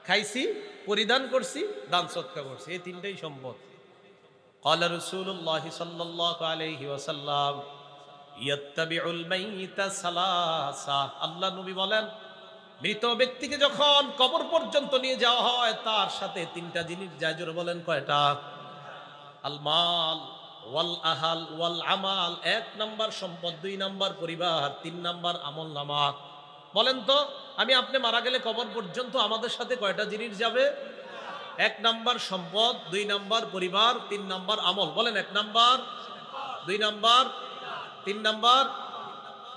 খাইছি, পরিধান করছি, দান সদকা করছি, এই তিনটাই সম্পদ। ক্বালা রাসূলুল্লাহ সাল্লাল্লাহু আলাইহি ওয়াসাল্লাম, ইয়াত্তাবিউল মাইয়িতা সালাসা, আল্লাহ নবী বলেন, মৃত ব্যক্তিকে যখন কবর পর্যন্ত নিয়ে যাওয়া হয়, তার সাথে তিনটা জিনিস যায়। জোরে বলেন কয়টা? আল মাল ওয়াল আহাল ওয়াল আমাল। এক নাম্বার সম্পদ, দুই নাম্বার পরিবার, তিন নাম্বার আমল নামা। বলেন তো, আমি আপনি মারা গেলে কবর পর্যন্ত আমাদের সাথে কয়টা জিনিস যাবে? এক নাম্বার সম্পদ, দুই নাম্বার পরিবার, তিন নাম্বার আমল। বলেন, এক নাম্বার, দুই নাম্বার, তিন নাম্বার।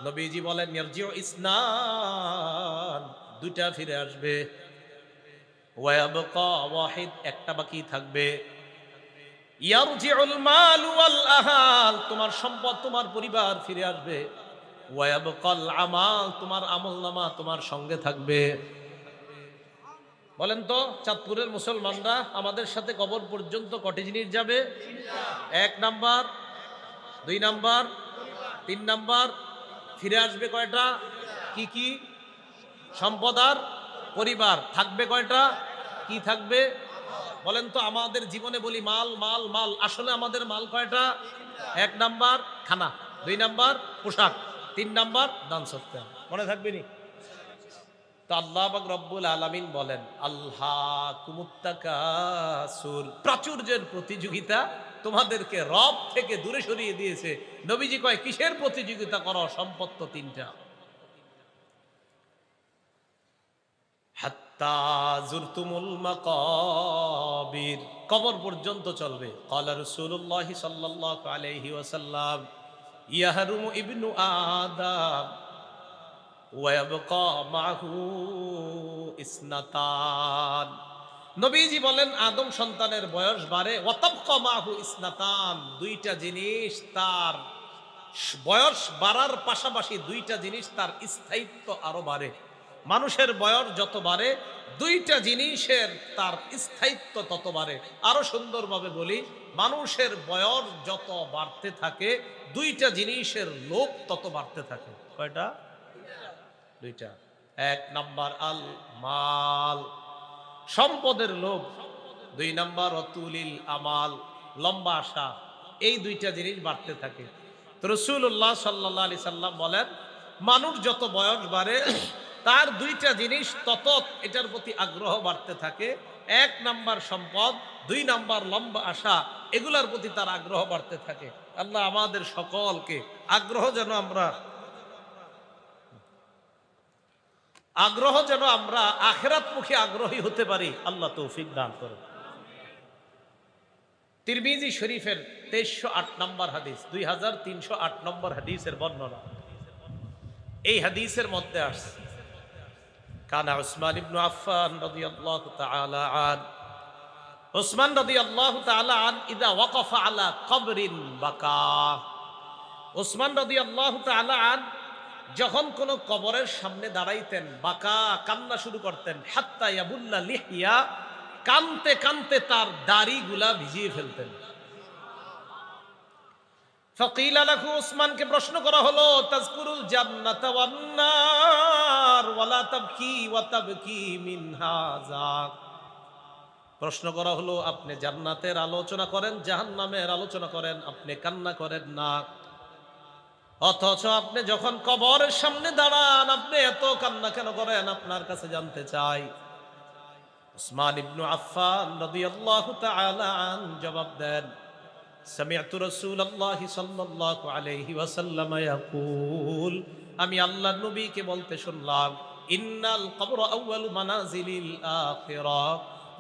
নবীজি বলেন, ইয়ারজিউ ইসনান, দুইটা ফিরে আসবে, ওয়ায়াবকা ওয়াহিদ, একটা বাকি থাকবে। ইয়ারজিউল মাল ওয়াল আহাল, তোমার সম্পদ, তোমার পরিবার ফিরে আসবে। ওয়ায়াবকাল আমাল, তোমার আমলনামা তোমার সঙ্গে থাকবে। বলেন তো, চাঁদপুরের মুসলমানরা আমাদের সাথে কবর পর্যন্ত কটি জিনিস যাবে? এক নাম্বার, দুই নাম্বার, তিন নাম্বার। ফিরে আসবে কয়টা? কি কি? সম্পদ আর পরিবার। থাকবে কয়টা? কি থাকবে? বলেন তো, আমাদের জীবনে বলি মাল মাল মাল, আসলে আমাদের মাল কয়টা? এক নাম্বার খানা, দুই নাম্বার পোশাক, তিন নাম্বার দান সদকা। মনে থাকবে নি? তো আল্লাহ পাক রব্বুল আলামিন বলেন, আল্লাহকুমুত তাকাসুর, প্রাচুর্যের প্রতিযোগিতা তোমাদেরকে রব থেকে দূরে সরিয়ে দিয়েছে। নবীজি কয়, কিসের প্রতিযোগিতা করো? সম্পদ তো তিনটা। হাত্তা জুরতুমুল মাকাবির, কবর পর্যন্ত চলবে। ক্বালা রাসূলুল্লাহ সাল্লাল্লাহু আলাইহি ওয়াসাল্লাম, ইয়াহরুমু ইবনু আদম ওয়ায়াবকা মাহু ইসনাতান। নবীজি বলেন, আদম সন্তানের বয়স বাড়ে, ওয়াতাবকা মাহু ইসনাতান, দুইটা জিনিস তার বয়স বাড়ার পাশাপাশি, দুইটা জিনিস তার স্থায়িত্ব আরো বাড়ে। মানুষের বয়স যত বাড়ে, দুইটা জিনিসের তার স্থায়িত্ব তত বাড়ে। আরো সুন্দরভাবে বলি, মানুষের বয়স যত বাড়তে থাকে, দুইটা জিনিসের লোভ তত বাড়তে থাকে। কয়টা? দুইটা। এক নাম্বার আল মাল, সম্পদের লোভ। দুই নাম্বার অতুলিল আমাল, লম্বা আশা। এই দুইটা জিনিস বাড়তে থাকে। তো রাসূলুল্লাহ সাল্লাল্লাহু আলাইহি সাল্লাম বলেন, মানুষ যত বয়স বাড়ে, তার দুইটা জিনিস তত এটার প্রতি আগ্রহ বাড়তে থাকে। এক নাম্বার সম্পদ, দুই নাম্বার লম্বা আশা, এগুলার প্রতি তার আগ্রহ বাড়তে থাকে। আল্লাহ আমাদের সকলকে আগ্রহ যেন আমরা আখিরাতমুখী আগ্রহী হতে পারি, আল্লাহ তৌফিক দান করুন। তিরমিজি শরীফের 2308 নম্বর হাদিস, 2308 নম্বর হাদিসের বর্ণনা। এই হাদিসের মধ্যে আসছে, কানা উসমান ইবনে আফফান রাদিয়াল্লাহু তাআলা আন, উসমান রাদিয়াল্লাহু তাআলা আন ইদা ওয়াকাফা আলা কবরিন বাকা। উসমান রাদিয়াল্লাহু তাআলা আন যখন কোন কবরের সামনে দাঁড়াইতেন, বাকা, কান্না শুরু করতেন। হাত্তা ইয়াবুল্লা লিহিয়া, কানতে কানতে তার দাড়িগুলা ভিজিয়ে ফেলতেন। ফাকিলা লাহু, উসমানকে প্রশ্ন করা হলো, তাজকুরুল জান্নাতা ওয়ান নার ওয়ালা তাবকি ওয়া তাবকি মিন হাযা। প্রশ্ন করা হলো, আপনি জান্নাতের আলোচনা করেন, জাহান্নামের আলোচনা করেন, আপনি কান্না করেন না, অথচ আপনি যখন কবরের সামনে দাঁড়ান, আপনি এত কান্না কেন করেন? আপনার কাছে জানতে চাই। উসমান ইবনে আফফান রাদিয়াল্লাহু তাআলা আন জবাব দেন, সামিআতু রাসূলুল্লাহি সাল্লাল্লাহু আলাইহি ওয়াসাল্লাম ইয়াকুল, আমি আল্লাহর নবীকে বলতে শুনলাম, ইন্নাল কবর আউয়ালু মানাজিলিল আখিরাহ,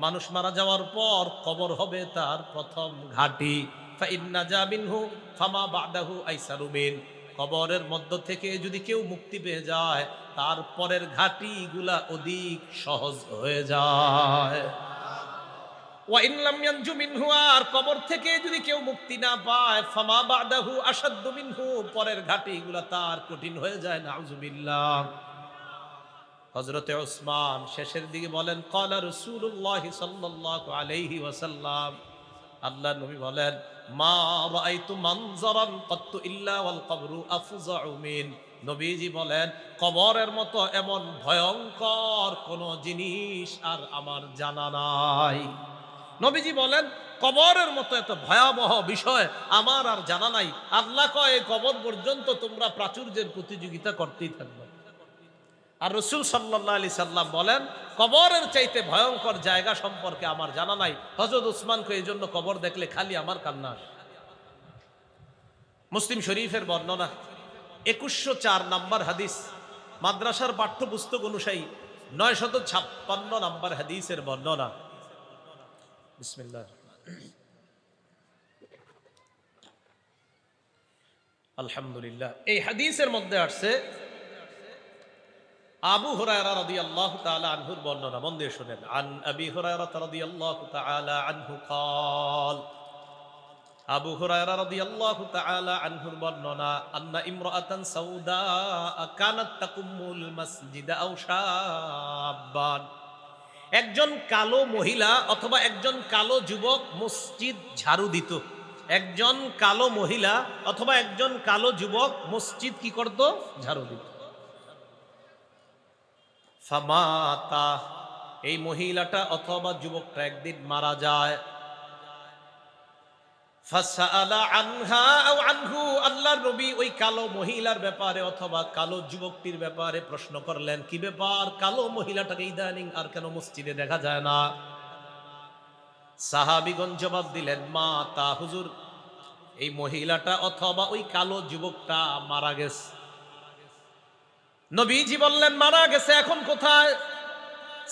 মানুষ মারা যাওয়ার পর কবর হবে তার প্রথম ঘাঁটি। ফা ইন্না জা মিনহু ফামা বা'দাহু আইসারু মিন, কবরের মধ্য থেকে যদি কেউ মুক্তি পেয়ে যায়, তারপরের ঘাঁটিগুলা অধিক সহজ হয়ে যায়। ওয়া ইন লাম ইয়ানজু মিনহু, আর কবর থেকে যদি কেউ মুক্তি না পায়, ফামা বা'দাহু আশাদ্দু মিনহু, পরের ঘাটিগুলা তার কঠিন হয়ে যায়। নাউযুবিল্লাহ। হযরতে ওসমান শেষের দিকে বলেন, ক্বালা রাসূলুল্লাহ সাল্লাল্লাহু আলাইহি ওয়াসাল্লাম, আল্লাহর নবী বলেন, মা রাআইতু মানজারান কাত্তু ইল্লা ওয়াল কবরু আফযাউ মিন, নবীজি বলেন, কবরের মতো এমন ভয়ঙ্কর কোন জিনিস আর আমার জানা নাই। নবীজি বলেন, কবরের মতো এত ভয়াবহ বিষয় আমার আর জানা নাই। আল্লাহ কয়, কবর পর্যন্ত তোমরা প্রাচুর্যের প্রতিযোগিতা করতেই থাকবে। আর রাসূল সাল্লাল্লাহু আলাইহি সাল্লাম বলেন, কবরের চাইতে ভয়ঙ্কর জায়গা সম্পর্কে আমার জানা নাই। হযরত উসমানকে এই জন্য কবর দেখলে খালি আমার কান্না আসে। মুসলিম শরীফের বর্ণনা 2104 নম্বর হাদিস, মাদ্রাসার পাঠ্যপুস্তক অনুযায়ী 956 নম্বর হাদিসের বর্ণনা। বিসমিল্লাহ। আলহামদুলিল্লাহ। এই হাদিসের মধ্যে আসছে আবু হুরায়রা রাদিয়াল্লাহু তাআলা আনহুর বর্ণনা, মন দিয়ে শুনেন। আন আবি হুরায়রা রাদিয়াল্লাহু তাআলা আনহু قال, আবু হুরায়রা রাদিয়াল্লাহু তাআলা আনহুর বর্ণনা, আন্না ইমরাআতান সাউদা কানাত তাকুমুল মাসজিদ আও শাবান, একজন কালো মহিলা অথবা একজন কালো যুবক মসজিদ ঝাড়ু দিত। একজন কালো মহিলা অথবা একজন কালো যুবক মসজিদ কি করত? ঝাড়ু দিত। ফামাতা, এই মহিলাটা অথবা যুবকটা একদিন মারা যায়। ফাসআলা আনহা আও আনহু, আল্লাহর নবী ওই কালো মহিলার ব্যাপারে অথবা কালো যুবকটির ব্যাপারে প্রশ্ন করলেন, কি ব্যাপার, কালো মহিলাটাকে ইদানিং আর কেন মসজিদে দেখা যায় না? সাহাবীগণ জবাব দিলেন, মা তা হুজুর, এই মহিলাটা অথবা ওই কালো যুবকটা মারা গেছে। নবীজি বললেন, মারা গেছে, এখন কোথায়?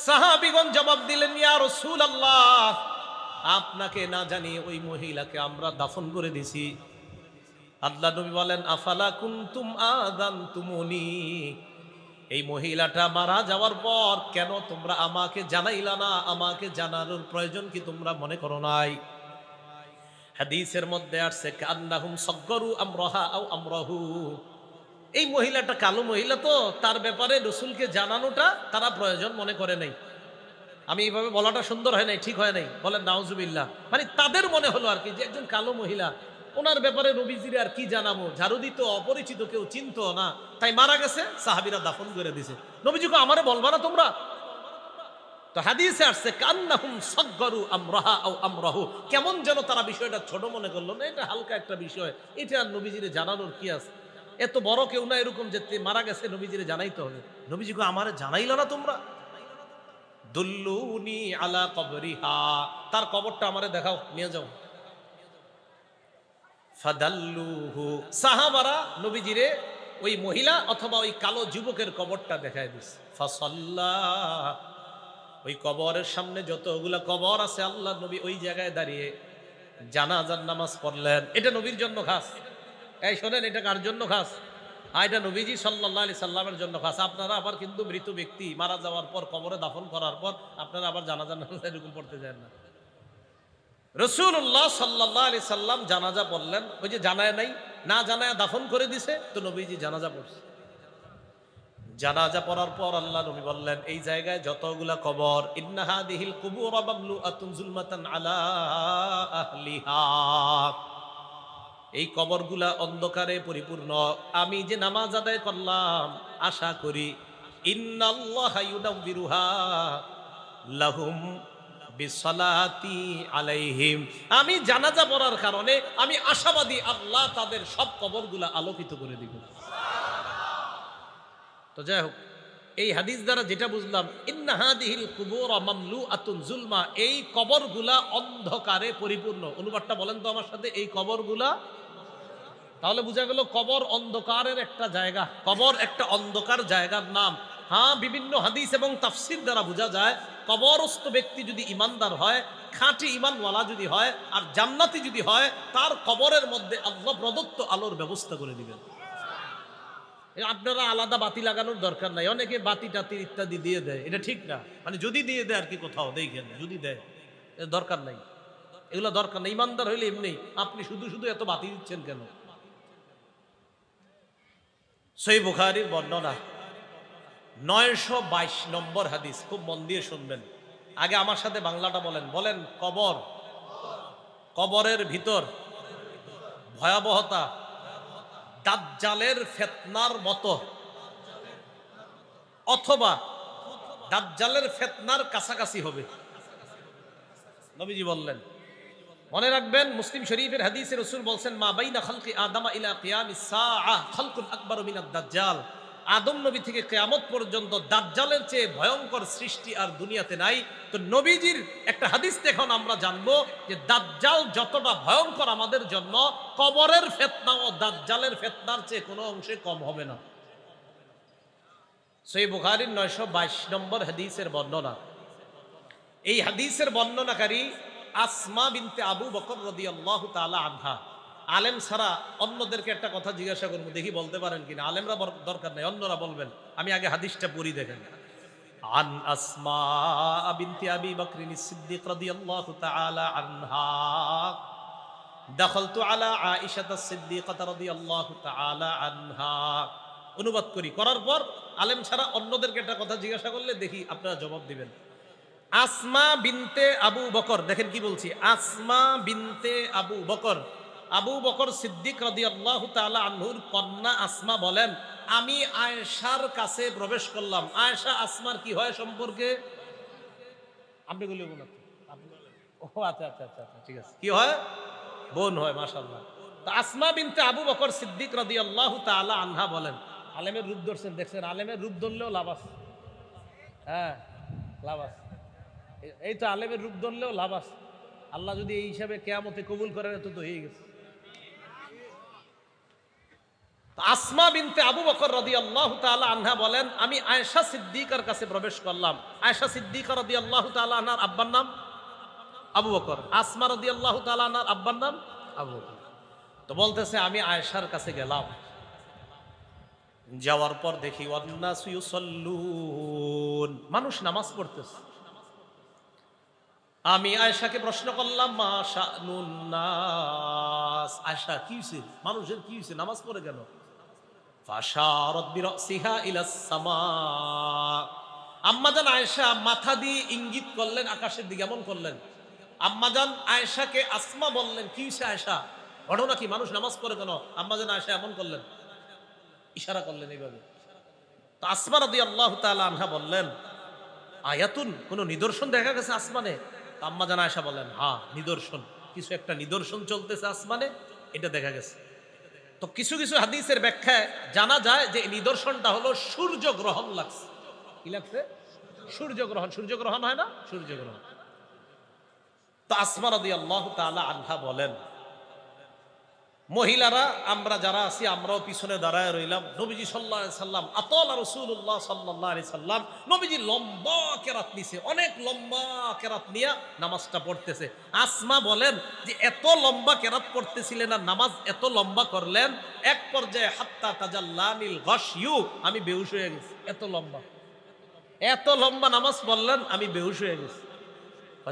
সাহাবীগণ জবাব দিলেন, ইয়া রাসূলুল্লাহ, আপনাকে না জানিয়ে ওই মহিলাকে আমরা দাফন করে দিছি। আল্লাহ নবী বলেন, আফালা কুনতুম আযানতুমুনি, এই মহিলাটা মারা যাওয়ার পর কেন তোমরা আমাকে জানাইলা না? আমাকে জানানোর প্রয়োজন কি তোমরা মনে করো নাই? হাদিসের মধ্যে আসছে, কান্নাহুম সাগগারু আমরাহা আও আমরাহু, এই মহিলাটা কালো মহিলা, তো তার ব্যাপারে রাসূলকে জানানোটা তারা প্রয়োজন মনে করে নাই। আমি এইভাবে বলাটা সুন্দর হয় নাই, ঠিক হয় নাই, বলেন নাউজুবিল্লাহ। মানে তাদের মনে হলো আর কি যে একজন কালো মহিলা, ওনার ব্যাপারে নবীজির আর কি জানাবো, ঝাড়ু দিত, অপরিচিত, কেউ চিনতো না, তাই মারা গেছে, সাহাবীরা দাফন করে দিছে। নবীজিকে আমারে বলবা না তোমরা? তো হাদিসে আসছে, কান্নাহুম সাগগারু আমরাহা আও আমরাহু, কেমন যেন তারা বিষয়টা ছোট মনে করলো, না এটা হালকা একটা বিষয়, এটা আর নবীজিরে জানানোর কি আছে? এত বড় কেউ না এরকম যে মারা গেছে নবীজিরে জানাইতে হবে। নবীজিকে আমারে জানাইলা না তোমরা? দুল্লুনি আলা কবরিহা, তার কবরটা আমারে দেখাও, নিয়ে যাও। ফাদাল্লুহু, সাহাবারা নবীজিরে ওই মহিলা অথবা ওই কালো যুবকের কবরটা দেখায় দিছে। ফাসাল্লা, ওই কবরের সামনে যতগুলা কবর আছে আল্লাহ নবী ওই জায়গায় দাঁড়িয়ে জানাজার নামাজ পড়লেন। এটা নবীর জন্য খাস। এই শোনেন, এটা কার জন্য খাস? এটা নবীজি সাল্লাল্লাহু আলাইহি সাল্লামের জন্য খাস। আপনারা আবার কিন্তু মৃত ব্যক্তি মারা যাওয়ার পর কবরে দাফন করার পর আপনারা আবার জানাজা নামাজ এরকম পড়তে যান না। রাসূলুল্লাহ সাল্লাল্লাহু আলাইহি সাল্লাম জানাজা পড়লেন, ওই যে জানায় নাই, না জানায় দাফন করে দিছে, তো নবীজি জানাজা পড়ছে। জানাজা পড়ার পর আল্লাহ নবী বললেন, এই জায়গায় যতগুলা কবর, ইন্না হাদিহিল কুবুর মামলুআতুন যুলমাতান আলা আহলিহা, এই কবরগুলা অন্ধকারে পরিপূর্ণ। আমি যে নামাজ আদায় করলাম, আশা করি ইন্নাল্লাহা ইউনাব্বিরুহা লাহুম বিসসালাতি আলাইহিম, আমি জানাজা পড়ার কারণে আমি আশাবাদী আল্লাহ তাদের সব কবরগুলা আলোকিত করে দিবেন। তো যাই হোক, এই হাদিস দ্বারা যেটা বুঝলাম, ইন্না হাদিহিল কুবুর মামলুআতুন যুলমা, এই কবরগুলা অন্ধকারে পরিপূর্ণ। অনুবাদটা বলেন তো আমার সাথে, এই কবরগুলা। তাহলে বোঝা গেল কবর অন্ধকারের একটা জায়গা, কবর একটা অন্ধকার জায়গার নাম। হ্যাঁ, বিভিন্ন হাদিস এবং তাফসির দ্বারা বোঝা যায় কবরস্থ ব্যক্তি যদি ইমানদার হয়, খাঁটি ইমানওয়ালা যদি হয়, আর জান্নাতি যদি হয়, তার কবরের মধ্যে আল্লাহ প্রদত্ত আলোর ব্যবস্থা করে দিবেন। আপনারা আলাদা বাতি লাগানোর দরকার নাই, অনেকে বাতি টাতি ইত্যাদি দিয়ে দেয়, এটা ঠিক না। মানে যদি দিয়ে দেয় আর কি, কোথাও দেখেন যদি দেয়, দরকার নাই, এগুলো দরকার নেই। ইমানদার হইলে এমনি আপনি শুধু শুধু এত বাতি দিচ্ছেন কেন? সহিহ বুখারীর বর্ণনা 922 নম্বর হাদিস, খুব মন দিয়ে শুনবেন। আগে আমার সাথে বাংলাটা বলেন, বলেন কবর, কবরের ভিতর ভয়াবহতা দাজ্জালের ফিতনার মতো, অথবা দাজ্জালের ফিতনার কাছাকাছি হবে, নবীজি বললেন। মনে রাখবেন, মুসলিম শরীফের হাদিসে রাসূল বলছেন, মা বাইনা খালকি আদম ইলা কিয়ামিস সাআহ খালকুন আকবার মিনাদ দাজ্জাল। আদম নবী থেকে কিয়ামত পর্যন্ত দাজ্জালের চেয়ে ভয়ঙ্কর সৃষ্টি আর দুনিয়াতে নাই। তো নবীজির একটা হাদিস এখন আমরা জানবো যে দাজ্জাল যতটা ভয়ঙ্কর আমাদের জন্য, কবরের ফিতনা ও দাজ্জালের ফিতনার চেয়ে কোনো অংশে কম হবে না। সহিহ বুখারীর 922 নম্বর হাদিসের বর্ণনা। এই হাদিসের বর্ণনাকারী আসমা বিনতে আবু বকর রাদিয়াল্লাহু তাআলা আনহা। আলেম ছাড়া অন্যদেরকে একটা কথা জিজ্ঞাসা করবো, দেখি বলতে পারেন কিনা। আলেমরা দরকার নেই, অন্যরা বলবেন। আমি আগে হাদিসটা পড়ি, দেখেন। আন আসমা বিনতে আবি বকরিন সিদ্দিক রাদিয়াল্লাহু তাআলা আনহা দাখালতু আলা আয়েশা সিদ্দিকাহ রাদিয়াল্লাহু তাআলা আনহা। অনুবাদ করার পর আলেম ছাড়া অন্যদেরকে একটা কথা জিজ্ঞাসা করলে দেখি আপনারা জবাব দিবেন। আসমা বিনতে আবু বকর, দেখেন কি বলছি, আসমা বিনতে আবু বকর, আবু বকর সিদ্দিক রাদিয়াল্লাহু তাআলা আনহুর কন্যা আসমা বলেন, আমি আয়েশার কাছে প্রবেশ করলাম। আয়েশা আসমার কি হয় সম্পর্কে? আপনি বলে বলুন। ও আচ্ছা আচ্ছা আচ্ছা, ঠিক আছে, কি হয়? বোন হয়, মাশাআল্লাহ। তো আসমা বিনতে আবু বকর সিদ্দিক রাদিয়াল্লাহু তাআলা আনহা বলেন, আলেমের রূপ ধরছেন, দেখছেন, আলেমের রূপ ধরলেও লাভ আছে। হ্যাঁ, লাভ আছে। এই তো আলেমের রূপ ধরলেও লাভ আছে। আল্লাহ যদি এই হিসাবে কিয়ামতে কবুল করেন, তো হয়ে গেছে। আসমা বিনতে আবু বকর রাদিয়াল্লাহু তাআলা আনহা বলেন, আমি আয়েশা সিদ্দিকার কাছে প্রবেশ করলাম। আয়েশা সিদ্দিকা রাদিয়াল্লাহু তাআলা আনহার আব্বার নাম আবু বকর, আসমা রাদিয়াল্লাহু তাআলা আনহার আব্বার নাম আবু বকর। তো বলতেছে, আমি আয়েশার কাছে গেলাম, যাওয়ার পর দেখি ওয়ান্নাসু ইউসাল্লুন, মানুষ নামাজ পড়তেছে। আমি আয়েশাকে প্রশ্ন করলাম, মা শানুন নাস, আয়েশা কি হইছে, মানুষের কি হইছে, নামাজ পড়ে কেন? ফাশারাত বিরাসিহা ইলাস সামা, আম্মাজান আয়েশা মাথা দিয়ে ইঙ্গিত করলেন আকাশের দিকে, এমন করলেন। আম্মাজান আয়েশাকে আসমা বললেন, কি হইছে আয়েশা, ঘটনা কি, মানুষ নামাজ পড়ে কেন? আম্মাজান আয়েশা এমন করলেন, ইশারা করলেন এইভাবে। তো আসমা রাদিয়াল্লাহু তাআলা আনহা বললেন, আয়াতুন, কোন নিদর্শন দেখা গেছে আসমানে? আম্মাজান আয়েশা বলেন, হ্যাঁ নিদর্শন, কিছু একটা নিদর্শন চলতেছে আসমানে, এটা দেখা গেছে। তো কিছু কিছু হাদিসের ব্যাখ্যায় জানা যায় যে নিদর্শনটা হলো সূর্য গ্রহণ লাগছে। কি লাগছে? সূর্য গ্রহণ। সূর্য গ্রহণ হয় না? সূর্য গ্রহণ। তো আসমা রাদিয়াল্লাহু তাআলা আনহা বলেন, মহিলারা আমরা যারা আছি, আমরাও পিছনে দাঁড়ায় রইলাম। নবীজি সাল্লাল্লাহু আলাইহি সাল্লাম, আতালা রাসূলুল্লাহ সাল্লাল্লাহু আলাইহি সাল্লাম, নবীজি লম্বা কেরাত নিছে, অনেক লম্বা কেরাত নিয়ে নামাজটা পড়তেছে। আসমা বলেন যে এত লম্বা কেরাত পড়তেছিলেন আর নামাজ এত লম্বা করলেন, এক পর্যায়ে হাত্তা তাজাল্লানিল গাশইউ, আমি বেহুশ হয়ে গেছি। এত লম্বা নামাজ পড়লেন, আমি বেহুশ হয়ে গেছি।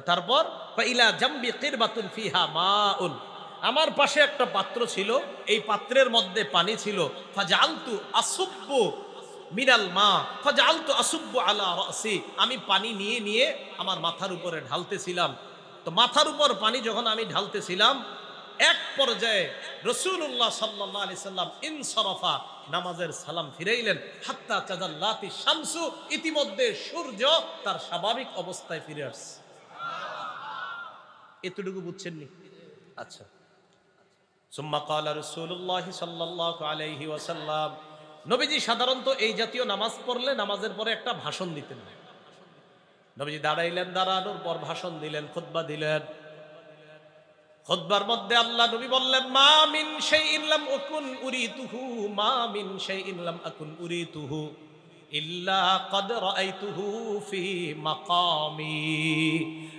তারপর ইলা জামবি কিরবাতুন ফিহা মাউন, আমার পাশে একটা পাত্র ছিল, এই পাত্রের মধ্যে পানি ছিল। ফাজআলতু আসুব্বু মিনাল মা ফাজআলতু আসুব্বু আলা রাসি, আমি পানি নিয়ে নিয়ে আমার মাথার উপরে ঢালতেছিলাম। তো মাথার উপর পানি যখন আমি ঢালতেছিলাম, এক পর্যায়ে রাসূলুল্লাহ সাল্লাল্লাহু আলাইহি সাল্লাম ইনসারাফা, নামাজের সালাম ফিরাইলেন। হাত্তা তাজাল্লাতি শামসু, ইতিমধ্যে সূর্য তার স্বাভাবিক অবস্থায় ফিরে আসছে। এতটুকু বুঝছেন নি? আচ্ছা। সুম্মা ক্বালা রাসূলুল্লাহ সাল্লাল্লাহু আলাইহি ওয়াসাল্লাম, নবীজি সাধারণত এই জাতীয় নামাজ পড়লে নামাজের পরে একটা ভাষণ দিতেন। নবীজি দাঁড়াইলেন, দাঁড়ানোর পর ভাষণ দিলেন, খুতবা দিলেন। খুতবার মধ্যে আল্লাহ নবী বললেন, মা মিন শাইইন লাম আকুন উরিতুহু, মা মিন শাইইন লাম আকুন উরিতুহু ইল্লা ক্বাদ রাআইতুহু ফি মাকামি।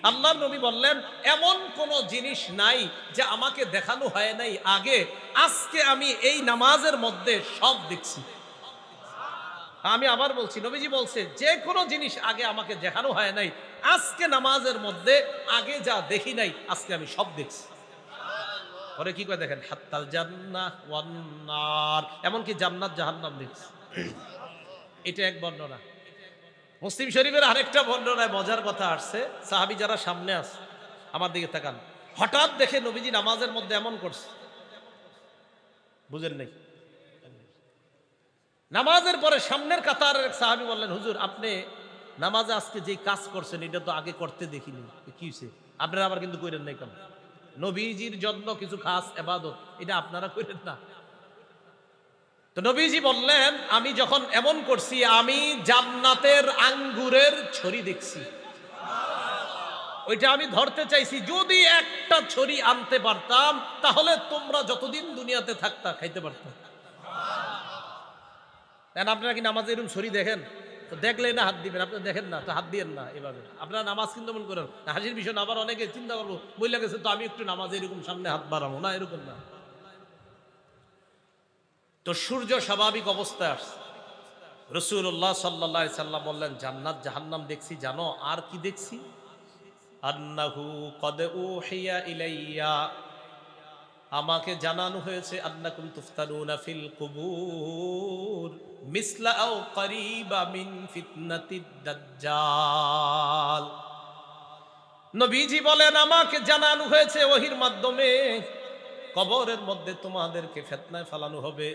আল্লাহর নবী বললেন, এমন কোন জিনিস নাই যে আমাকে দেখানো হয় নাই আগে, আজকে আমি এই নামাজের মধ্যে সব দেখছি। আমি আবার বলছি, নবীজি বলছে যে কোনো জিনিস আগে আমাকে দেখানো হয় নাই, আজকে নামাজের মধ্যে আগে যা দেখি নাই আজকে আমি সব দেখছি। পরে কি করে দেখেন, হাত্তাল জান্নাহ ওয়ান নার, এমনকি জান্নাত জাহান্নাম দেখছি। এটা এক বর্ণনা। মুসলিম শরীফের আরেকটা বর্ণনায় মজার কথা আসছে, সাহাবী যারা সামনে আছে আমার দিকে তাকান, হঠাৎ দেখে নবীজি নামাজের মধ্যে এমন করছে, বুঝেন নাই? নামাজের পরে সামনের কাতারের এক সাহাবী বললেন, হুজুর আপনি নামাজে আজকে যে কাজ করছেন এটা তো আগে করতে দেখিনি, কি হয়েছে? আপনারা আবার কিন্তু করেন নাই কেন? নবীজির জন্য কিছু খাস ইবাদত, এটা আপনারা করেন না। তো নবীজি বললেন, আমি যখন এমন করছি, আমি জান্নাতের আঙ্গুরের ছড়ি দেখছি, ওইটা আমি ধরতে চাইছি। যদি একটা ছড়ি আনতে পারতাম তাহলে তোমরা যতদিন দুনিয়াতে থাকতা খাইতে পারতাম। আপনারা কি নামাজে এরকম ছড়ি দেখেন? তো দেখলে না হাত দিবেন, আপনারা দেখেন না তো হাত দিয়েন না। এভাবে আপনারা নামাজ কিন্তু মন করেন হাসির বিষয় না। আবার অনেকে চিন্তা করবো, বইলা গেছে তো আমি একটু নামাজে এরকম সামনে হাত বাড়াবো না, এরকম না। তো সূর্য স্বাভাবিক অবস্থায় আসছে, রাসূলুল্লাহ সাল্লাল্লাহু আলাইহি সাল্লাম বললেন, জান্নাত জাহান্নাম দেখছি, জানো আর কি দেখছি? আন্নাহু কদ উহিয়া ইলাইয়া, আমাকে জানানো হয়েছে, আন্নাকুম তুফতানুনা ফিল কুবুর মিসলা আও করিবা মিন ফিতনাতিদ দাজ্জাল। নবীজি বলেন, আমাকে জানানো হয়েছে ওহীর মাধ্যমে, কবরের মধ্যে তোমাদেরকে ফিতনায় ফেলানো হবে।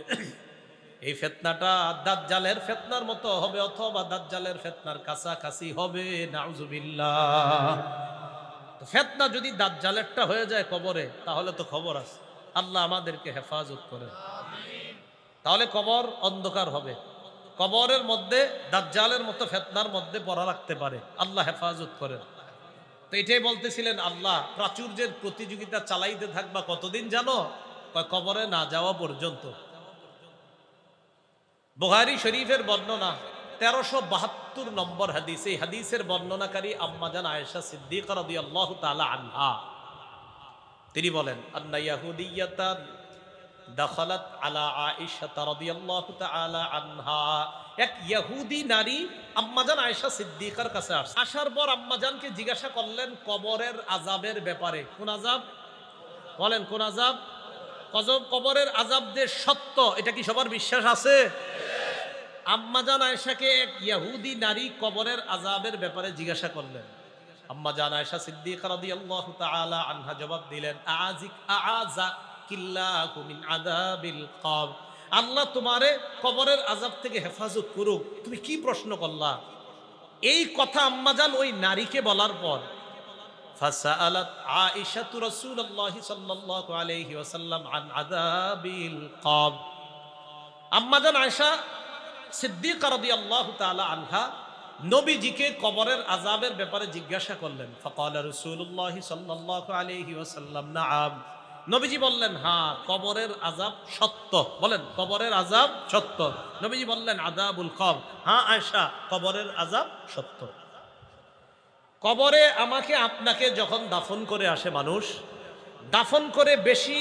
এই ফিতনাটা দাজ্জালের ফিতনার মতো হবে, অথবা দাজ্জালের ফিতনার কাছাকাছি হবে। নাউজুবিল্লাহ। তো ফিতনা যদি দাজ্জালেরটা হয়ে যায় কবরে, তাহলে তো খবর আছে। আল্লাহ আমাদেরকে হেফাজত করেন। তাহলে কবর অন্ধকার হবে, কবরের মধ্যে দাজ্জালের মতো ফিতনার মধ্যে পড়া রাখতে পারে। আল্লাহ হেফাজত করেন। তো এটাই বলতেছিলেন, আল্লাহ প্রাচুর্যের প্রতিযোগিতা চালাইতে থাকবা কতদিন জানো? কবরে না যাওয়া পর্যন্ত। বুখারী শরীফের বর্ণনা 1372 নম্বর হাদিস। এই হাদিসের বর্ণনাকারী আম্মাজান আয়েশা সিদ্দিকা রাদিয়াল্লাহু তাআলা আনহা, তিনি বলেন, আন্না ইয়াহুদিয়াতান দাখালাত আলা আয়েশা রাদিয়াল্লাহু তাআলা আনহা, এক ইহুদি নারী আম্মাজান আয়েশা সিদ্দিকার কাছে আসে। আসার পর আম্মাজানকে জিজ্ঞাসা করলেন কবরের আযাবের ব্যাপারে। কোন আযাব বলেন? কোন আযাব? কবরের আযাব যে সত্য, এটা কি সবার বিশ্বাস আছে? আম্মাজান আয়েশাকে এক ইহুদি নারী কবরের আযাবের ব্যাপারে জিজ্ঞাসা করলেন। আম্মাজান আয়েশা সিদ্দিকা রাদিয়াল্লাহু তাআলা আনহা জবাব দিলেন, আযাকিল্লাহু মিন আযাবিল কবর, আল্লাহ তোমারে কবরের আযাব থেকে হেফাজত করুক। তুমি কি প্রশ্ন করলা? এই কথা আম্মাজান ওই নারীকে বলার পর, ফাসাআলাত আয়েশা রাসূলুল্লাহ সাল্লাল্লাহু আলাইহি ওয়াসাল্লাম আন আযাবিল কবর। আম্মাজান আয়েশা সিদ্দিকা রাদিয়াল্লাহু তাআলা আনহা নবীজিকে কবরের আযাবের ব্যাপারে জিজ্ঞাসা করলেন। ফাকালা রাসূলুল্লাহ সাল্লাল্লাহু আলাইহি ওয়াসাল্লাম, নাআম। নবীজি বললেন, হ্যাঁ কবরের আযাব সত্য। বলেন, কবরের আযাব সত্য। নবীজি বললেন, আযাবুল কবর, হ্যাঁ আয়েশা কবরের আযাব সত্য। কবরে আমাকে আপনাকে যখন দাফন করে আসে মানুষ, দাফন করে বেশি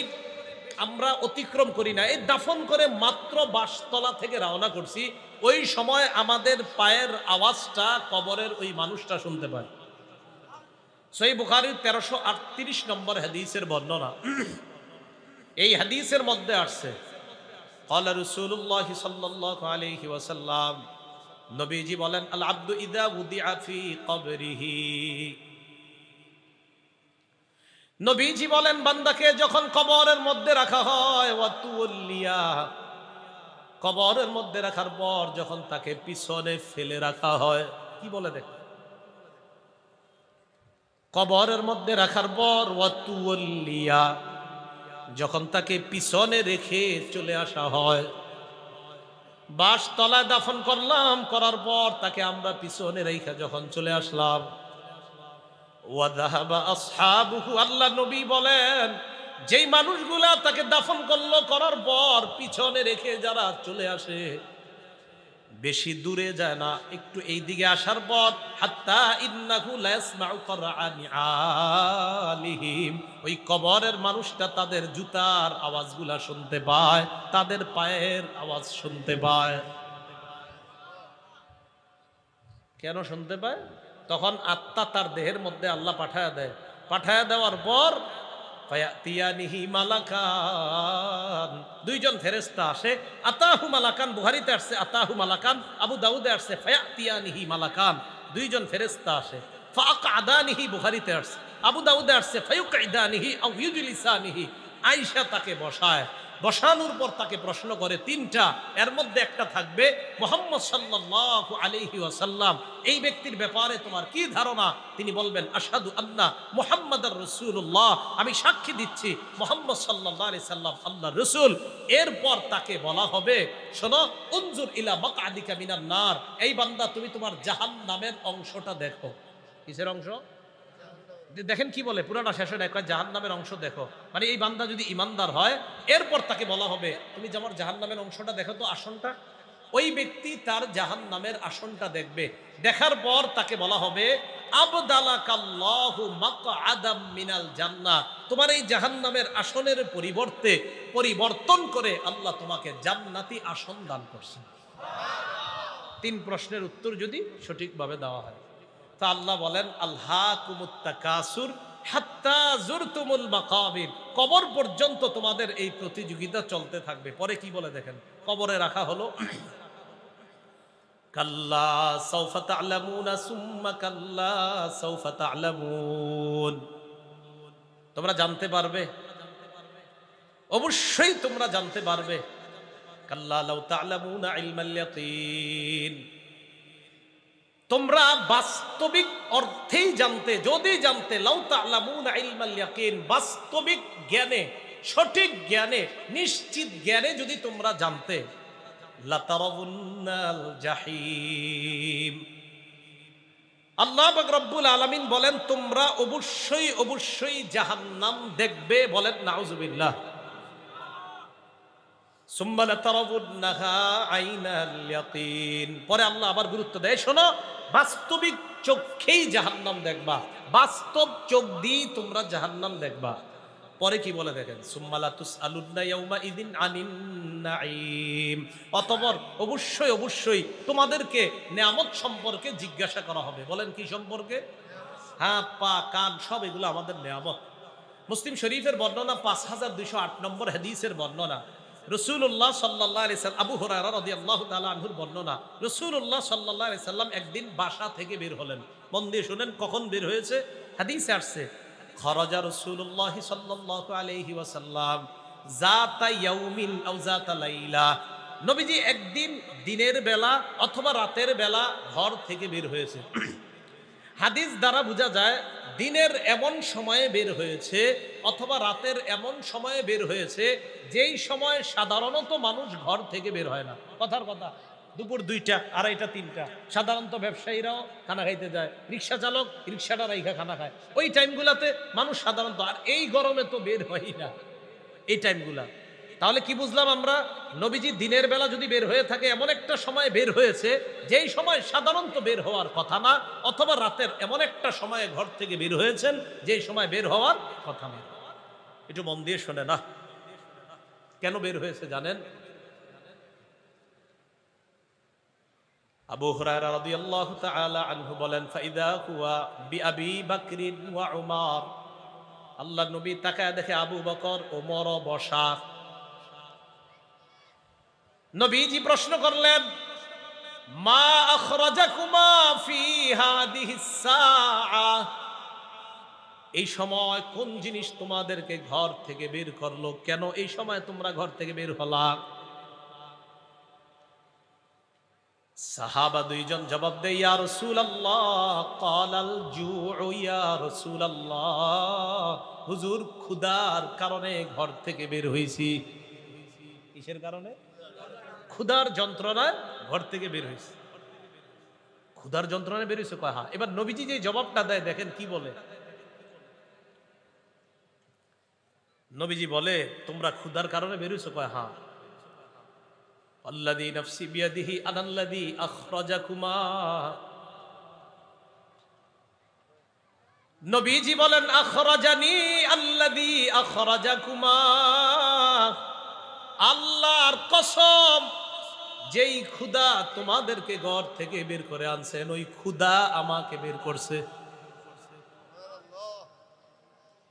আমরা অতিক্রম করি না। এই দাফন করে মাত্র বাসতলা থেকে রওনা করছি, ওই সময় আমাদের পায়ের আওয়াজটা কবরের ওই মানুষটা শুনতে পায়। সহিহ বুখারীর 1338 নম্বর হাদিসের বর্ণনা। এই হাদিসের মধ্যে আসছে, ক্বালা রাসূলুল্লাহ সাল্লাল্লাহু আলাইহি ওয়াসাল্লাম, নবীজি বলেন, আল আবদু ইযা উদিআ ফি কবরিহি, নবীজি বলেন বান্দাকে যখন কবরের মধ্যে রাখা হয়, ওয়াতুল্লিয়া, কবরের মধ্যে রাখার পর যখন তাকে পিছনে ফেলে রাখা হয়। কি বলে দেখ, কবরের মধ্যে রাখার পর ওয়াতুল্লিয়া, যখন তাকে পিছনে রেখে চলে আসা হয়, বাঁশ তলায় দাফন করলাম, করার পর তাকে আমরা পিছনে রেখে যখন চলে আসলাম, ওয়াযাহাবা আসহাবুহু, আল্লাহ নবী বলেন যেই মানুষগুলা তাকে দাফন করলো, করার পর পিছনে রেখে যারা চলে আসে, বেশি দূরে যায় না, একটু এই দিকে আসার পর হাত্তা ইন্নাহু লা ইয়াসমাউ করাআনি আলিহিম, ওই কবরের মানুষটা তাদের জুতার আওয়াজগুলা শুনতে পায়, তাদের পায়ের আওয়াজ শুনতে পায়। কেন শুনতে পায়? তখন আত্মা তার দেহের মধ্যে আল্লাহ পাঠায়া দেয়। পাঠায়া দেওয়ার পর ফায়াতিয়ানিহি মালাকান, দুইজন ফেরেশতা আসে। আতাহু মালাকান বুখারীতে আসছে, আতাহু মালাকান আবু দাউদে আসছে ফায়াতিয়ানিহি মালাকান, দুইজন ফেরেশতা আসে। ফাআকআদানিহি বুখারীতে আসছে, আবু দাউদে আসছে ফায়ুকঈদানিহি আও ইউজলিসানিহি, আয়েশা তাকে বসায়, বসানোর পর তাকে প্রশ্ন করে তিনটা, এর মধ্যে একটা থাকবে মুহাম্মদ সাল্লাল্লাহু আলাইহি ওয়াসাল্লাম, এই ব্যক্তির ব্যাপারে তোমার কি ধারণা? তিনি বলবেন আশহাদু আন্না মুহাম্মাদার রাসূলুল্লাহ, আমি সাক্ষী দিচ্ছি মুহাম্মদ সাল্লাল্লাহু আলাইহি সাল্লাম আল্লাহর রাসূল। এরপর তাকে বলা হবে শোনো, উনজুর ইলা মাকআদিকা মিনান নার, এই বান্দা তুমি তোমার জাহান্নামের অংশটা দেখো। কিসের অংশ? দেখেন কি বলে, পুরাটা শেষে দেখো জাহান্নামের অংশ দেখো, মানে এই বান্দা যদি ইমানদার হয়, এরপর তাকে বলা হবে তুমি যেমন জাহান্নামের অংশটা দেখো তো, আসনটা। ওই ব্যক্তি তার জাহান্নামের আসনটা দেখবে, দেখার পর তাকে বলা হবে আবদালাকাল্লাহু মাকআদাম মিনাল জান্নাহ, তোমার এই জাহান্নামের আসনের পরিবর্তে পরিবর্তন করে আল্লাহ তোমাকে জান্নাতি আসন দান করছেন। তিন প্রশ্নের উত্তর যদি সঠিকভাবে দেওয়া হয়, তা আল্লাহ বলেন আলহাকুমুত তাকাসুর হাত্তা জুরতুমুল মাকাবির, কবর পর্যন্ত তোমাদের এই প্রতিযোগিতা চলতে থাকবে। পরে কি বলে দেখেন, কবরে রাখা হলো, কাল্লা সাউফা তা'লামুনা সুম্মা কাল্লা সাউফা তা'লামুন, তোমরা জানতে পারবে, অবশ্যই তোমরা জানতে পারবে। কাল্লা লাউ তা'লামুনা ইলমাল ইয়াকিন, তোমরা বাস্তবিক অর্থেই জানতে, যদি জানতে, লাউ তা'লামুনা ইলমাল ইয়াকিন, বাস্তবিক জ্ঞানে, সঠিক জ্ঞানে, নিশ্চিত জ্ঞানে যদি তোমরা জানতে, লাতারাবুন্নাল জাহিম, আল্লাহ পাক রব্বুল আলামিন বলেন তোমরা অবশ্যই অবশ্যই জাহান্নাম দেখবে। বলেন নাউজুবিল্লাহ। সুম্মা লাতারাবুন্নাহা আইনাল ইয়াকিন, পরে আল্লাহ আবার গুরুত্ব দেয়, শোনো বাস্তবিক চোখেই জাহান্নাম দেখবা, বাস্তব চোখ দিয়ে তোমরা জাহান্নাম দেখবা। পরে কি বলে দেখেন, সুম্মা লাতুসআলুন্না ইয়াউমা ইযিন আনিন নাঈম, অতঃপর অবশ্যই অবশ্যই তোমাদেরকে নেয়ামত সম্পর্কে জিজ্ঞাসা করা হবে। বলেন কি সম্পর্কে? হাত পা কান সব এগুলো আমাদের নেয়ামত। মুসলিম শরীফের বর্ণনা 5208 নম্বর হাদিসের বর্ণনা, রাসূলুল্লাহ সাল্লাল্লাহু আলাইহি সাল্লাম, আবু হুরায়রা রাদিয়াল্লাহু তাআলা আনহুর বর্ণনা, রাসূলুল্লাহ সাল্লাল্লাহু আলাইহি সাল্লাম একদিন বাসা থেকে বের হলেন। মন দিয়ে শুনেন কখন বের হয়েছে, হাদিসে আসছে খরাজা রাসূলুল্লাহ সাল্লাল্লাহু আলাইহি ওয়াসাল্লাম যাতা ইয়াউমিন আও যাতা লাইলা, নবীজি একদিন দিনের বেলা অথবা রাতের বেলা ঘর থেকে বের হয়েছে। হাদিস দ্বারা বোঝা যায় দিনের এমন সময়ে বের হয়েছে অথবা রাতের এমন সময়ে বের হয়েছে যেই সময় সাধারণত মানুষ ঘর থেকে বের হয় না। কথার কথা, দুপুর 2টা, 2:30, 3টা সাধারণত ব্যবসায়ীরাও খানা খাইতে যায়, রিক্সা চালক রিক্সাটা রাইখা খানা খায়, ওই টাইমগুলাতে মানুষ সাধারণত, আর এই গরমে তো বের হয়ই না এই টাইমগুলা। তাহলে কি বুঝলাম আমরা, নবীজি দিনের বেলা যদি বের হয়ে থাকে এমন একটা সময় বের হয়েছে যেই সময় সাধারণত বের হওয়ার কথা না, অথবা রাতের এমন একটা সময়ে ঘর থেকে বের হয়েছেন যেই সময় বের হওয়ার কথা না। একটু মন দিয়ে শোনে না, কেন বের হয়েছে জানেন? আবু হুরায়রা রাদিয়াল্লাহু তাআলা আনহু বলেন, ফাইদা হুয়া বিআবি বকরিন ওয়া উমর, আল্লাহ নবী তাকায় দেখে আবু বকর ওমর বসা। নবীজি প্রশ্ন করলেন, মা আখরাজাকুমা ফি হাদিহিস সাআ, এই সময় কোন জিনিস তোমাদেরকে ঘর থেকে বের করলো, কেন এই সময় তোমরা ঘর থেকে বের হলা? সাহাবা দুইজন জবাব দেয়, ইয়া রাসূলুল্লাহ, ক্বালাল জুউ ইয়া রাসূলুল্লাহ, হুজুর ক্ষুধার কারণে ঘর থেকে বের হইছি। কিসের কারণে? ক্ষুধার যন্ত্রণায় ঘর থেকে বের হয়েছে। ক্ষুধার যন্ত্রণায় বের হয়েছে, কয় হ্যাঁ। এবার নবীজি যে জবাবটা দেয় দেখেন কি বলে। নবীজি বলে তোমরা ক্ষুধার কারণে বের হয়েছে, কয় হ্যাঁ। আল্লাযী নাফসি বিয়াদিহি আনাল্লাযী আখরাজাকুমা। নবীজি বলেন আখরাজানি আল্লাযী আখরাজাকুমা, আল্লাহর কসম, যেই ক্ষুধা তোমাদেরকে ঘর থেকে বের করে আনছেন ওই ক্ষুধা আমাকে বের করছে।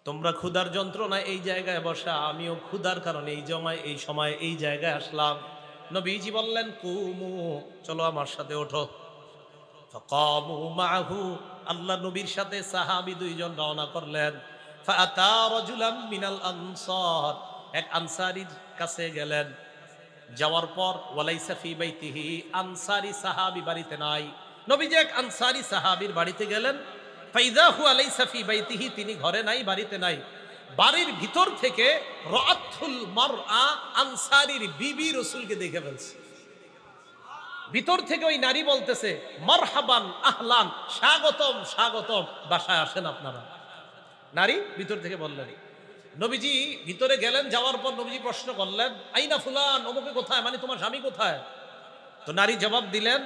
তোমরা ক্ষুধার যন্ত্রণায় এই জায়গায় বসা, আমিও ক্ষুধার কারণে এই সময় এই জায়গায় আসলাম। নবীজি বললেন কুমু, চলো আমার সাথে ওঠো। ফাকামু মাহু, আল্লাহ নবীর সাথে সাহাবী দুইজন রওনা করলেন। ফাআতা রাজুলাম মিনাল আনসার, এক আনসারীর কাছে গেলেন। যাওয়ার পর ওয়ালাইসা ফি বাইতিহি, আনসারী সাহাবী বাড়িতে নাই। নবীজি এক আনসারী সাহাবীর বাড়িতে গেলেন। ফাইদা হুয়া লাইসা ফি বাইতিহি, তিনি ঘরে নাই, বাড়িতে নাই। বাড়ির ভিতর থেকে রাআতুল মারআ, আনসারীর বিবি রাসূলকে দেখে ফেলছে। ভিতর থেকে ওই নারী বলতেছে মারহাবান আহলান, স্বাগতম স্বাগতম, বাসায় আসেন আপনারা। নারী ভিতর থেকে বললেন। নবীজি ভিতরে গেলেন। যাওয়ার পর নবীজি প্রশ্ন করলেন আইনা ফুলান, অমুকে কোথায়, মানে তোমার স্বামী কোথায়? তো নারী জবাব দিলেন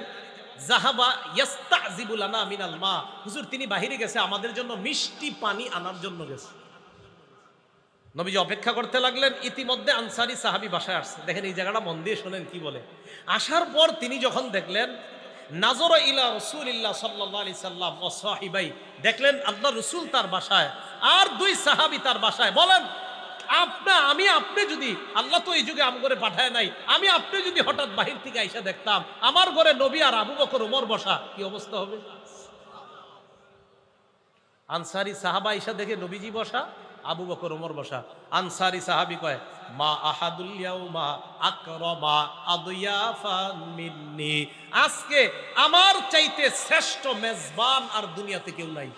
জাহাবা ইয়াস্তাজিবু লানা মিনাল মা, হুজুর তিনি বাহিরে গেছে, আমাদের জন্য মিষ্টি পানি আনার জন্য গেছে। নবীজি অপেক্ষা করতে লাগলেন। ইতিমধ্যে আনসারী সাহাবী বাসায় আসছে। দেখেন এই জায়গাটা মন দিয়ে শোনেন কি বলে। আসার পর তিনি যখন দেখলেন নাজরা ইলা রাসূলিল্লাহ সাল্লাল্লাহু আলাইহি সাল্লাম ওয়া সাহিবাই, দেখলেন আল্লাহর রাসূল তার বাসায় আর দুই সাহাবী তার বাসায়। বলেন আপনি যদি, আল্লাহ তো এই যুগে আম করে পাঠায় নাই, আপনি যদি হঠাৎ বাহির থেকে আইসা দেখতাম আমার ঘরে নবী আর আবু বকর ওমর বসা, কি অবস্থা হবে? আনসারী সাহাবা আইসা দেখে নবীজি বসা, আবু বকর ওমর বসা। আনসারী সাহাবী কয় মা আহাদুল ইয়াউমা আকরামা আদয়াফান মিন্নি, আজকে আমার চাইতে শ্রেষ্ঠ মেজবান আর দুনিয়াতে কেউ নাই।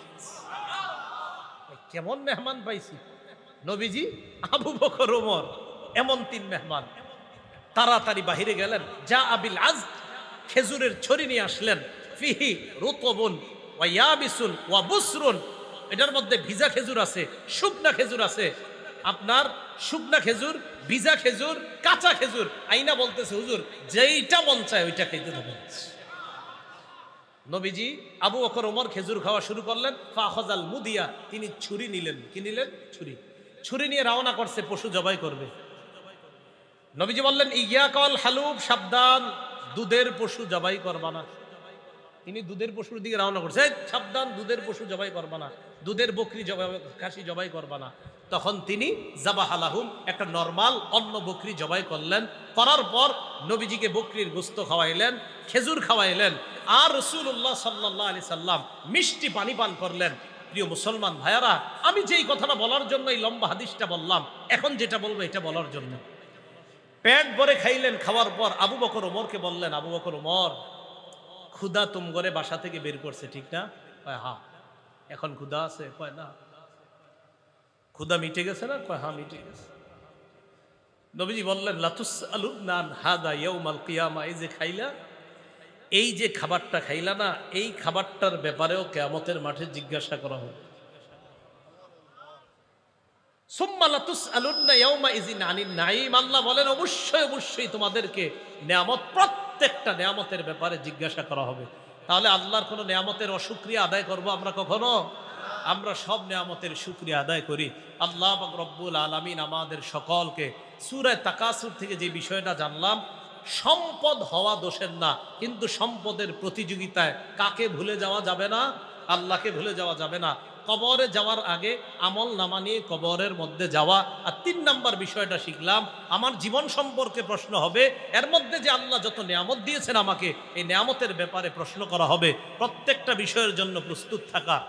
কেমন মেহমান পাইছি, নবীজি, আবু বকর ওমর, এমন তিন মেহমান। তাড়াতাড়ি বাহিরে গেলেন। যা আবিল আজ, খেজুরের ছড়ি নিয়ে আসলেন। ফিহি রুতবুন ওয়া ইয়াবিসুন ওয়া বুসরুন, এটার মধ্যে ভিজা খেজুর আছে, শুকনা খেজুর আছে। আপনার শুকনা খেজুর, ভিজা খেজুর, কাঁচা খেজুর। আইনা বলতেছে হুজুর যেইটা মন চায় ওইটা খাইতে দেবেন। নবীজি আবু বকর ওমর খেজুর খাওয়া শুরু করলেন। ফাখাযাল মুদিয়া, তিনি ছুরি নিলেন। কি নিলেন? ছুরি। ছুরি নিয়ে রওনা করছে, পশু জবাই করবে। নবীজি বললেন ইয়াকাল হালুব, সাবধান, দুধের পশু জবাই করবা না। তিনি দুধের পশুর দিকে রওনা করছে, সাবধান, দুধের পশু জবাই করবা না, দুধের বকরি জবাই, খাসি জবাই করবা না। তখন তিনি জাবাহালাহুম, একটা নরমাল অন্য বকরি জবাই করলেন। করার পর নবীজিকে বকরির গোস্ত খাওয়াইলেন, খেজুর খাওয়াইলেন, আর রাসূলুল্লাহ সাল্লাল্লাহু আলাইহি সাল্লাম মিষ্টি পানি পান করলেন। প্রিয় মুসলমান ভাইয়ারা, আমি যেই কথাটা বলার জন্য এই লম্বা হাদিসটা বললাম, এখন যেটা বলবো এটা বলার জন্য। পেট ভরে খাইলেন। খাওয়ার পর আবু বকর ওমরকে বললেন আবু বকর ওমর, ক্ষুধা তুম করে বাসা থেকে বের করছে, ঠিক না? কয় হ্যাঁ। এখন ক্ষুধা আছে? কয় না। ক্ষুধা মিটে গেছে না? কয় হ্যাঁ মিটে গেছে। নবীজি বললেন লাতুসআলুনা আন হাদা ইয়াউমাল কিয়ামা, এই যে খাইলা, এই যে খাবারটা খাইলা না, এই খাবারটার ব্যাপারেও কিয়ামতের মাঠে জিজ্ঞাসা করা হবে। সুম্মা লাতুসআলুনা ইয়াউমা ইযিন আনিন নাঈম, আল্লাহ বলেন অবশ্যই অবশ্যই তোমাদেরকে নিয়ামত, প্রত্যেকটা নিয়ামতের ব্যাপারে জিজ্ঞাসা করা হবে। তাহলে আল্লাহর কোনো নিয়ামতের অশুকরিয়া আদায় করব আমরা কখনো? আমরা সব নিয়ামতের শুকরিয়া আদায় করি। আল্লাহ পাক রব্বুল আলামিন আমাদের সকলকে সূরা তাকাসুর থেকে যে বিষয়টা জানলাম, সম্পদ হওয়া দোষের না, কিন্তু সম্পদের প্রতিযোগিতায় কাকে ভুলে যাওয়া যাবে না? আল্লাহকে ভুলে যাওয়া যাবে না। কবরে যাওয়ার আগে আমল নামা নিয়ে কবরের মধ্যে যাওয়া। আর ৩ নাম্বার বিষয়টা শিখলাম, আমার জীবন সম্পর্কে প্রশ্ন হবে, এর মধ্যে যে আল্লাহ যত নিয়ামত দিয়েছেন আমাকে, এই নিয়ামতের ব্যাপারে প্রশ্ন করা হবে। প্রত্যেকটা বিষয়ের জন্য প্রস্তুত থাকা।